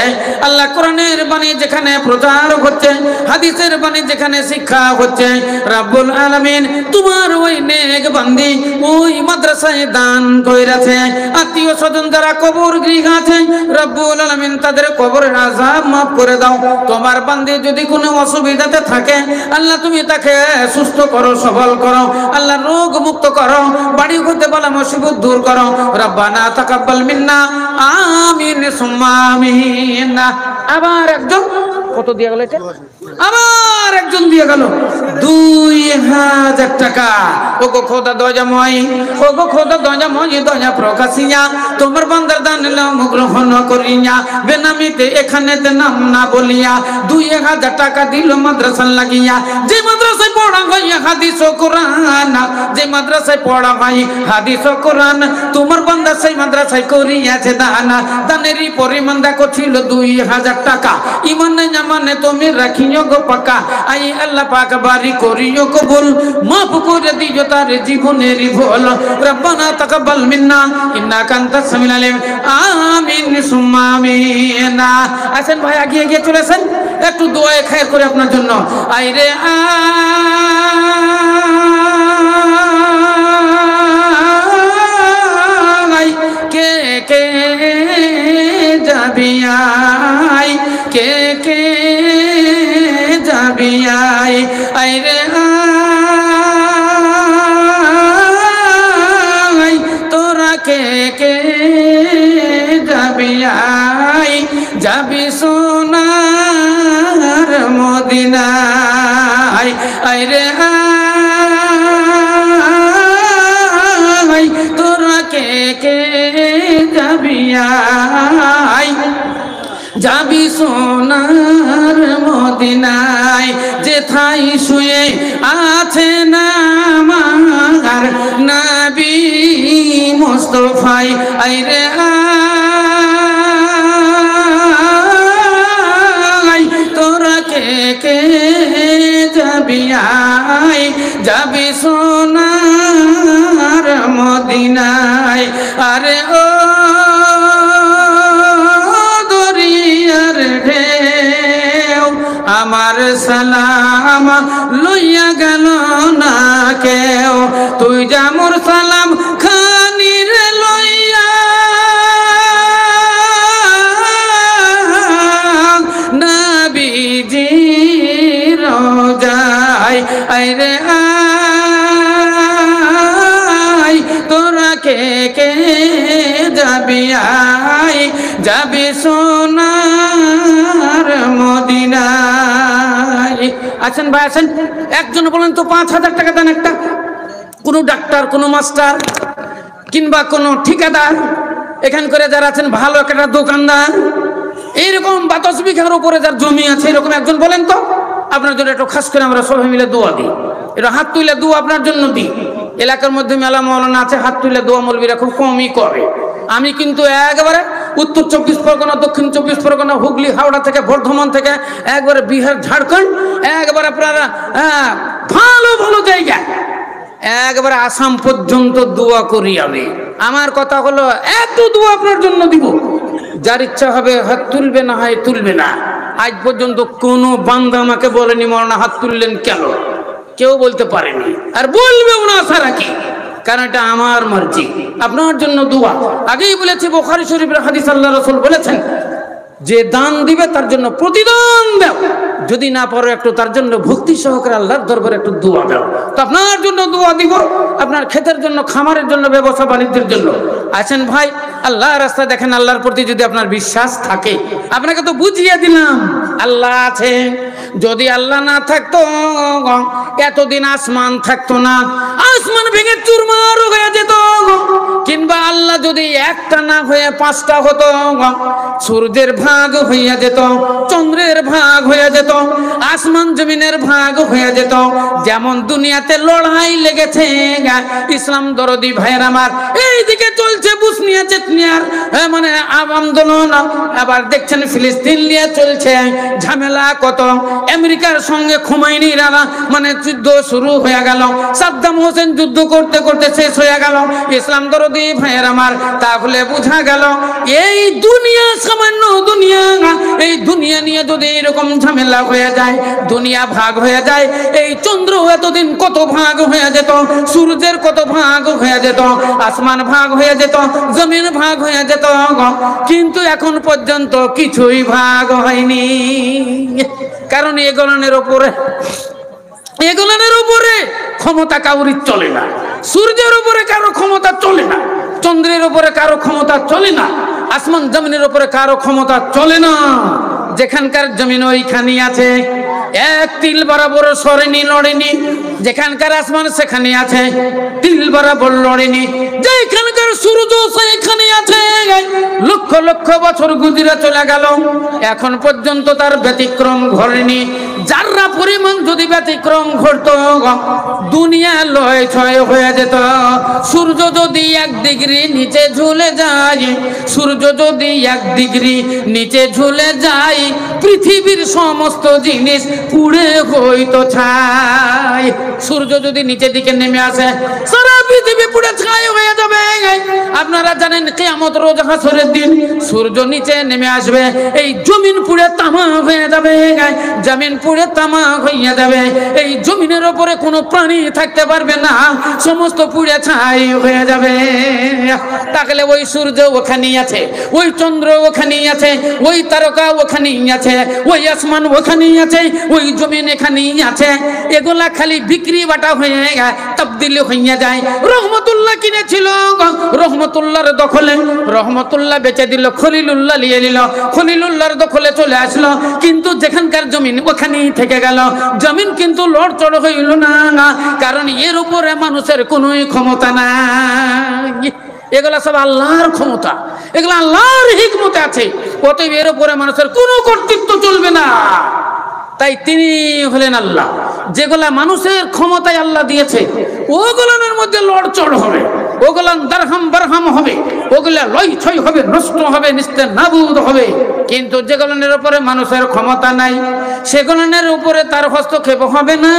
আল্লাহ কোরআনের বাণী যেখানে প্রচার হচ্ছে, হাদিসের বাণী যেখানে শিক্ষা হচ্ছে, রাব্বুল আলামিন তোমার ওই নেক বান্দি ওই মাদ্রাসায় দান কইরাছে। আত্মীয় স্বজন যারা কবর গৃহ আছে, রাব্বুল আলামিন তাদের কবরের আযাব মাফ করে দাও। তোমার বান্দি যদি কোনো অসুবিধাতে থাকে, আল্লাহ তুমি তাকে সুস্থ করো, সবল করো, আল্লাহ রোগ মুক্ত করো, বাড়ি হতে বলা মুসিবত দূর করো। রব্বানা তাকাব্বাল মিন্না, আমিন সুম্মা আমিন। আবার একজন কত দিয়ে গেল এটা? আবার একজন দিয়ে গেল ২,০০০ টাকা। ও গো খোদা দয়াময়, ও গো খোদা দয়াময়, দয়া প্রকাশিয়া তোমার বান্দার দান মুখ গ্রহণ করিয়া, বেনামিতে এখানেতে নাম না বলিয়া ২,০০০ টাকা দিল মাদ্রাসা লাগিয়া। যে মাদ্রাসায় পড়া হয় হাদিস ও কোরআন, যে মাদ্রাসায় পড়া হয় হাদিস ও কোরআন, তোমার বান্দা সেই মাদ্রাসায় করিয়াছে দান। দানেরই পরিমাণ দেখো ছিল ২,০০০ টাকা। ইমান জামানে তুমি রাখিও গো পাকা, আই আল্লাহ পাক বাড়ি করিও কবুল, মাফ করে দিও তার জীবনের ভুল। রব্বানা তাকাব্বাল মিন্না ইন্নাকা আনতাস সামিউল আলিম, আমিন সুম্মা আমিন। আসেন ভাই, আগিয়ে গিয়ে চলেছেন, একটু দোয়া খায়ের করে আপনার জন্য। আইরে কে কে যাবি, আই কে কে যাবি, আই আইরে আই তোরা কে কে যাবি, আই যাবি সোনার মদিনায়, আইরে আই বিয়াই যাবি সোনার মদিনায়, যেথাই শুয়ে আছে না আমার নবী মুস্তাফাই। আইরে আয় তোরা কে কে যাবি, আয় যাবি সোনার মদিনায়। আরে ও আমার সালাম লইয়া গেল না কেউ, তুই যা মোর সালাম খানি রে লইয়া নবীজি রোজায়। আইরে আয় তোরা কে কে যাবি, আয় যাবি সোনার মদিনায়। আছেন ভাই আছেন, একজন বলেন তো 5,000 টাকা দেন একটা। কোনো ডাক্তার, কোনো মাস্টার কিংবা কোনো ঠিকাদার, এখান করে যারা আছেন ভালো একটা দোকানদার, এইরকম 10 বিঘার উপরে যার জমি আছে, এরকম একজন বলেন তো। আপনার জন্য একটু খাস করে আমরা সবাই মিলে দোয়া দিই, এটা হাত তুলে দোয়া আপনার জন্য দিই। এলাকার মধ্যে মেলা মৌলানা আছে, হাত তুলে দোয়া মৌলবীরা খুব কমই করে। আমি কিন্তু একবারে উত্তর 24 পরগনা, দক্ষিণ 24 পরগনা, হুগলি, হাওড়া থেকে, বর্ধমান থেকে, একবারে বিহার, ঝাড়খণ্ড, একবারে আপনারা ভালো ভালো জায়গা, একবারে আসাম পর্যন্ত দোয়া করি আমি। আমার কথা হলো এত দোয়া আপনার জন্য দিব, যার ইচ্ছা হবে হাত তুলবে, না হয় তুলবে না। আজ পর্যন্ত কোনো বান্দা আমাকে বলেনি মৌলানা হাত তুললেন কেন, কেউ বলতে পারেনি, আর বলবেও না আশা রাখি, কারণ এটা আমার মর্জি। আপনার জন্য দোয়া। আগেই বলেছি বুখারী শরীফের হাদিস, আল্লাহ রাসূল বলেছেন যে দান দিবে তার জন্য প্রতিদান দাও, যদি না পারো একটু তার জন্য ভক্তি সহকারে আল্লাহর দরবারে একটু দোয়া দাও। তো আপনার জন্য দোয়া দিব, আপনার ক্ষেতের জন্য, খামারের জন্য, ব্যবসা বাণিজ্যের জন্য। আছেন ভাই, আল্লাহর রাস্তা দেখেন, আল্লাহর প্রতি যদি আপনার বিশ্বাস থাকে, আপনাকে তো বুঝিয়ে দিলাম আল্লাহ আছে। যদি আল্লাহ না থাকতো এতদিন আসমান থাকতো না, আসমান ভেঙে চুরমার হয়ে যেত। কিংবা আল্লাহ যদি একটা না হয়ে 5টা হতো, সূর্যের ভাগ হইয়া যেত, চন্দ্রের ভাগ হইয়া যেত, আসমান জমিনের ভাগ হইয়া যেত। যেমন দুনিয়াতে লড়াই লেগেছে, ইসলাম দরদি ভাইয়ের আমার, এইদিকে চলছে বুসনিয়া চেতনিয়ার মানে আন্দোলন, আবার দেখছেন ফিলিস্তিন নিয়ে চলছে ঝামেলা কত। আমেরিকার সঙ্গে খুমাইনির মানে যুদ্ধ শুরু হয়ে গেল, সাদ্দাম হোসেন যুদ্ধ করতে করতে শেষ হয়ে গেল। ইসলাম দরদি ভাইয়ের আমার, তাহলে বোঝা গেল এই দুনিয়া সামান্য দুনিয়া, এই দুনিয়া নিয়ে যদি এরকম ঝামেলা হয়ে যায়, দুনিয়া ভাগ হয়ে যায়, এই চন্দ্র এতদিন কত ভাগ হয়ে যেত, সূর্যের কত ভাগ হয়ে যেত, আসমান ভাগ হয়ে যেত, জমিন ভাগ হয়ে যেত, কিন্তু এখন পর্যন্ত কিছুই ভাগ হয়নি। কারণ এগুলোর উপরে ক্ষমতা কাউরির চলে না, সূর্যের উপরে কারো ক্ষমতা চলে না, চন্দ্রের উপরে কারো ক্ষমতা চলে না, আসমান জমিনের উপরে কারো ক্ষমতা চলে না। যেখানকার জমিন ওইখানেই আছে, এক তিল বরাবর সরেনি, লড়েনি। যেখানকার আসমান সেখানে আছে, তিল বরাবর লড়েনি। যেখানকার সূর্য সেখানে আছে, লক্ষ লক্ষ বছর গুজরে চলে গেল, এখন পর্যন্ত তার ব্যতিক্রম ঘটেনি। যারা পরিমাণ যদি ব্যতিক্রম ঘটতো, দুনিয়া লয় ছয় হয়ে যেত। সূর্য যদি 1 ডিগ্রি নিচে ঝুলে যায়, সূর্য যদি 1 ডিগ্রি নিচে ঝুলে যায়, পৃথিবীর সমস্ত জিনিস পুড়ে হইতো ছাই। সূর্য যদি নিচের দিকে নেমে আসে, সারা পৃথিবী পুড়ে ছাই হয়ে যাবে। আপনারা জানেন কিয়ামত রোজ হাসরের দিন সূর্য নিচে নেমে আসবে, এই জমিন পুড়ে তামা হয়ে যাবে, জমিন পুড়ে তামা হইয়া যাবে। এই জমিনের উপরে কোনো প্রাণী থাকতে পারবে না, সমস্ত পুড়ে ছাই হয়ে যাবে। তাহলে ওই সূর্য ওখানেই আছে, ওই চন্দ্র ওখানেই আছে, ওই তারকা ওখানেই আছে, ওই আসমান ওখানেই আছে, ওই জমিন এখানেই আছে। এগুলা খালি বিক্রি বাটা হয়ে তাবদীল হইয়া যায়। রহমতুল্লাহ কিনেছিল, রহমতুল্লাহর দখলে, রহমতুল্লাহ বেচে দিল, খলিলুল্লাহ নিয়ে নিল, খলিলুল্লাহর দখলে চলে আসলো। কিন্তু যেখানকার জমিন ওখানেই থেকে গেল, জমিন কিন্তু লড়চড় হইল না, কারণ এর উপরে মানুষের কোনো ক্ষমতা নাই। এগুলা সব আল্লাহর ক্ষমতা, এগুলো আল্লাহর হিকমতে আছে। অতএব এর উপরে মানুষের কোনো কর্তৃত্ব চলবে না। তাই তিনি হলেন আল্লাহ। যেগুলা মানুষের ক্ষমতায় আল্লাহ দিয়েছে ওগুলোর মধ্যে লড়চড় হবে, ওগুলা দারহাম বারহাম হবে, ওগুলা লই ছই হবে, নষ্ট হবে, নিস্তেনাবুদ হবে। কিন্তু যেগুলোর উপরে মানুষের ক্ষমতা নাই সেগুলোর উপরে তার হস্তক্ষেপ হবে না,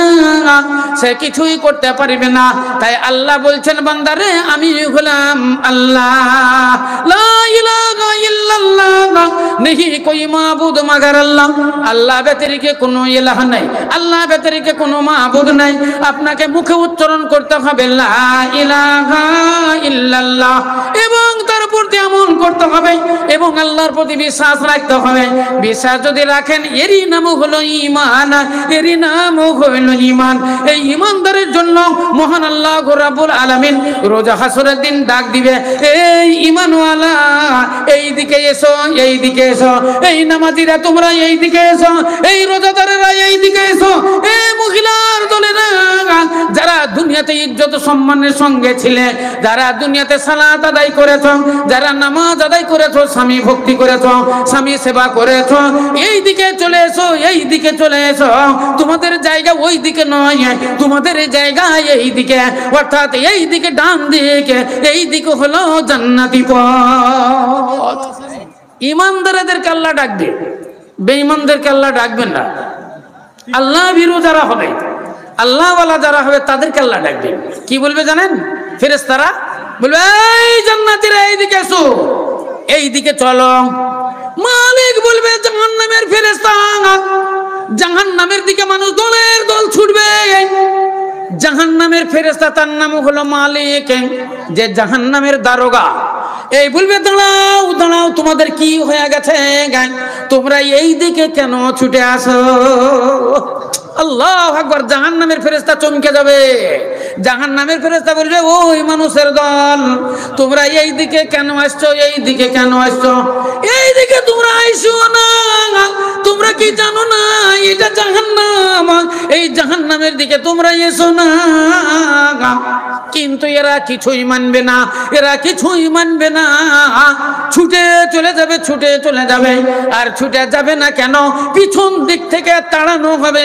সে কিছুই করতে পারবে না। তাই আল্লাহ বলছেন, বান্দারে আমি হলাম আল্লাহ, লা ইলাহা ইল্লাল্লাহ, নেহি কোই মাবুদ মাগার আল্লাহ। আল্লাহ ব্যতিরেকে কোনো ইলাহ নাই, আল্লাহ ব্যতিরেকে কোনো মাবুদ নাই। আপনাকে মুখে উচ্চারণ করতে হবে লা ইলাহা ইল্লাল্লাহ, এবং তার প্রতি আমল করতে হবে এবং আল্লাহর প্রতি বিশ্বাস রাখতে হবে। বিশ্বাস যদি রাখেন এরই নাম হলো ঈমান, এরই নাম হলো ঈমান। এই ঈমানদারের জন্য মহান আল্লাহ রাব্বুল আলামিন রোজা হাসরের দিন ডাক দিবে, এই ঈমানওয়ালা এই দিকে এসো, এই দিকে এসো, এই নামাজিরা তোমরা এই দিকে এসো, এই রোজাদারেরা এই দিকে এসো। এই মহিলার দলেরা যারা দুনিয়াতে ইজ্জত সম্মানের সঙ্গে ছিলে, যারা দুনিয়াতে সালাত আদায় করেছো, যারা নামাজ আদায় করেছো, স্বামী ভক্তি করেছো, স্বামী সেবা করেছো, এই দিকে চলে এসো, এই দিকে চলে এসো। তোমাদের জায়গা ওই দিকে নয়, তোমাদের জায়গা এই দিকে, অর্থাৎ এই দিকে ডান দিকে, এই দিকে হলো জান্নাতি পথ। ইমানদারদেরকে আল্লাহ ডাকবে, বেঈমানদেরকে আল্লাহ ডাকবেন না। আল্লাহ ভীরু যারা হবে, আল্লাহওয়ালা যারা হবে তাদেরকে আল্লাহ ডাকবে। কি বলবে জানেন? ফেরেশতারা বলবে, এই জান্নাতীরা এই দিকে এসো, এই দিকে চলো। মালিক বলবে, জাহান্নামের ফেরেশতা, জাহান্নামের দিকে মানুষ দলের দল ছুটবে। জাহান্নামের ফেরেশতা তার নাম হলো মালিক, যে জাহান্নামের দারোগা। এই বলবে, দাঁড়াও দাঁড়াও, তোমাদের কি হয়ে গেছে? তোমরা এই দিকে কেন ছুটে আসো? আল্লাহু আকবার। জাহান্নামের ফেরেশতা চমকে যাবে। জাহান্নামের ফেরেশতা বলবে, ওই মানুষের দল, তোমরা এই দিকে কেন আসছো? এই দিকে কেন আসছো? এই দিকে তোমরা আইসো না, তোমরা কি জানো না এটা জাহান্নাম? এই জাহান্নামের দিকে তোমরা এসো না। কিন্তু এরা কিছুই মানবে না, এরা কিছুই মানবে না। ছুটে চলে যাবে, ছুটে চলে যাবে। আর ছুটে যাবে না কেন? পিছন দিক থেকে তাড়ানো হবে।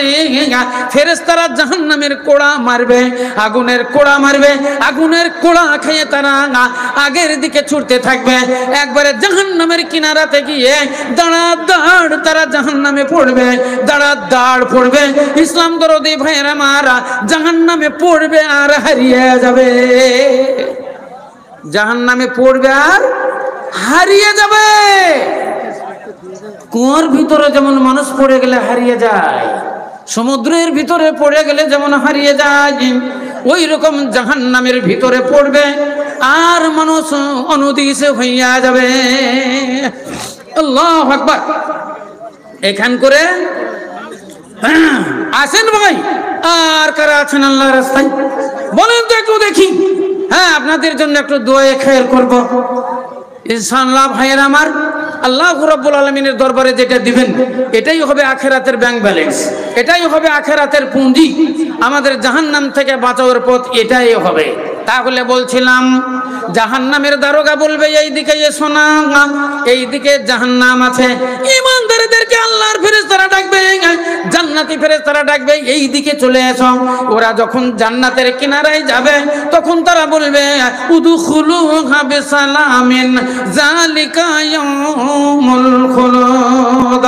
ফেরেশতারা জাহান্নামের কোড়া মারবে, আগুনের কোড়া মারবে, আগুনের কোড়া খেয়ে তারা আগের দিকে ছুটতে থাকবে। একবারে জাহান্নামের কিনারাতে গিয়ে দাঁড়া দাঁড় তারা জাহান্নামে পড়বে, দাঁড়া দাঁড় পড়বে। ইসলাম দরদি ভাইয়েরা মারা জাহান্নামে পড়বে আর হারিয়ে যাবে, জাহান্নামে পড়বে আর হারিয়ে যাবে। কুয়োর ভিতরে যেমন মানুষ পড়ে গেলে হারিয়ে যায়, সমুদ্রের ভিতরে পড়ে গেলে যেমন হারিয়ে যায়, ওই রকম জাহান্নামের ভিতরে পড়বে আর মানুষ অনুদিশে হইয়া যাবে। আল্লাহু আকবার। এখান করে আসেন ভাই, আর কারা আছেন আল্লাহর রাস্তায় বলেন তো একটু দেখি। হ্যাঁ, আপনাদের জন্য একটু দোয়া খেয়াল করবো ইনশাআল্লাহ। ভাইয়ের আমার, আল্লাহ রাব্বুল আলামিনের দরবারে যেটা দিবেন এটাই হবে আখিরাতের ব্যাংক ব্যালেন্স, এটাই হবে আখিরাতের পুঁজি। আমাদের জাহান্নাম থেকে বাঁচানোর পথ এটাই হবে। তাহলে বলছিলাম, জাহান্নামের দারোগা বলবে, এই দিকে এসো না, এই দিকে জাহান্নাম আছে। ঈমানদারদেরকে আল্লাহর ফেরেশতারা ডাকবে, জান্নাতি ফেরেশতারা ডাকবে, এই দিকে চলে এসো। ওরা যখন জান্নাতের কিনারায় যাবে তখন তারা বলবে, উদখুলুহা বিসালামিন যালিকা ইয়াউমুল খুলুদ।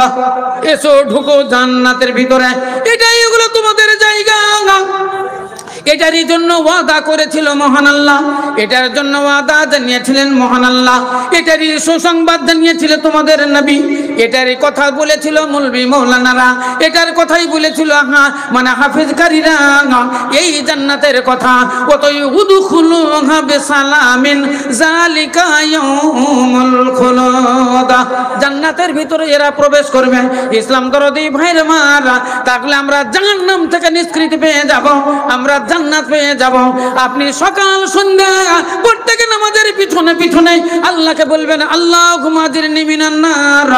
এসো, ঢুকো জান্নাতের ভিতরে, এটাই হলো তোমাদের জায়গা। এটারই জন্য ওয়াদা করেছিল মহান আল্লাহ, এটার জন্য ওয়াদা জানিয়েছিলেন মহান আল্লাহ, এটারই সুসংবাদ জানিয়েছিল তোমাদের নবী, এটারই কথা বলেছিল মৌলবি মৌলানারা, এটার কথাই বলেছিল মানে হাফেজকারীরা, এই জান্নাতের কথা। অতএব উদখুলুহা বিসালামিন যালিকা ইয়াউমুল খুলুদ। জান্নাতের ভিতরে এরা প্রবেশ করবে। ইসলাম দরদি ভাইয়ের মারা, তাহলে আমরা জাহান্নাম থেকে নিষ্কৃতি পেয়ে যাব, আমরা জান্নাত পেয়ে যাব। আপনি সকাল সন্ধ্যা প্রত্যেক নামাজের পিছনে পিছনে আল্লাহকে বলবেন, আল্লাহুম্মা আজরিনি মিনান নার,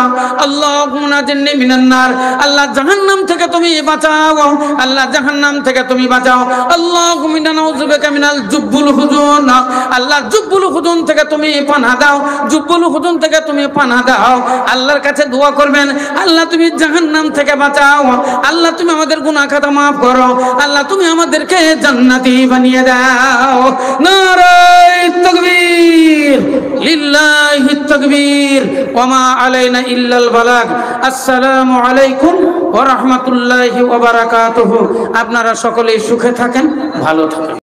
আল্লাহুম্মা নাজিনি মিনান নার, আল্লাহ জাহান্নাম থেকে তুমি বাঁচাও, আল্লাহ জাহান্নাম থেকে তুমি বাঁচাও। আল্লাহুম্মা ইন্না নাউযু বিকা মিনাল জুব্বুল হুজুন, আল্লাহ জুব্বুল হুজুন থেকে তুমি পানাহ দাও, জুব্বুল হুজুন থেকে তুমি পানাহ দাও। আল্লাহর কাছে দোয়া করবেন, আল্লাহ তুমি জাহান্নাম থেকে বাঁচাও, আল্লাহ তুমি আমাদের গুনাহ খাতা মাফ করো, আল্লাহ তুমি আমাদেরকে জান্নাতি বানিয়ে দাও। নারায়ে তাকবীর, লিল্লাহি তাকবীর, ওয়া মা আলাইনা ইল্লাল বালাগ। আসসালামু আলাইকুম ওয়া রাহমাতুল্লাহি ওয়া বারাকাতুহু। আপনারা সকলেই সুখে থাকেন, ভালো থাকেন।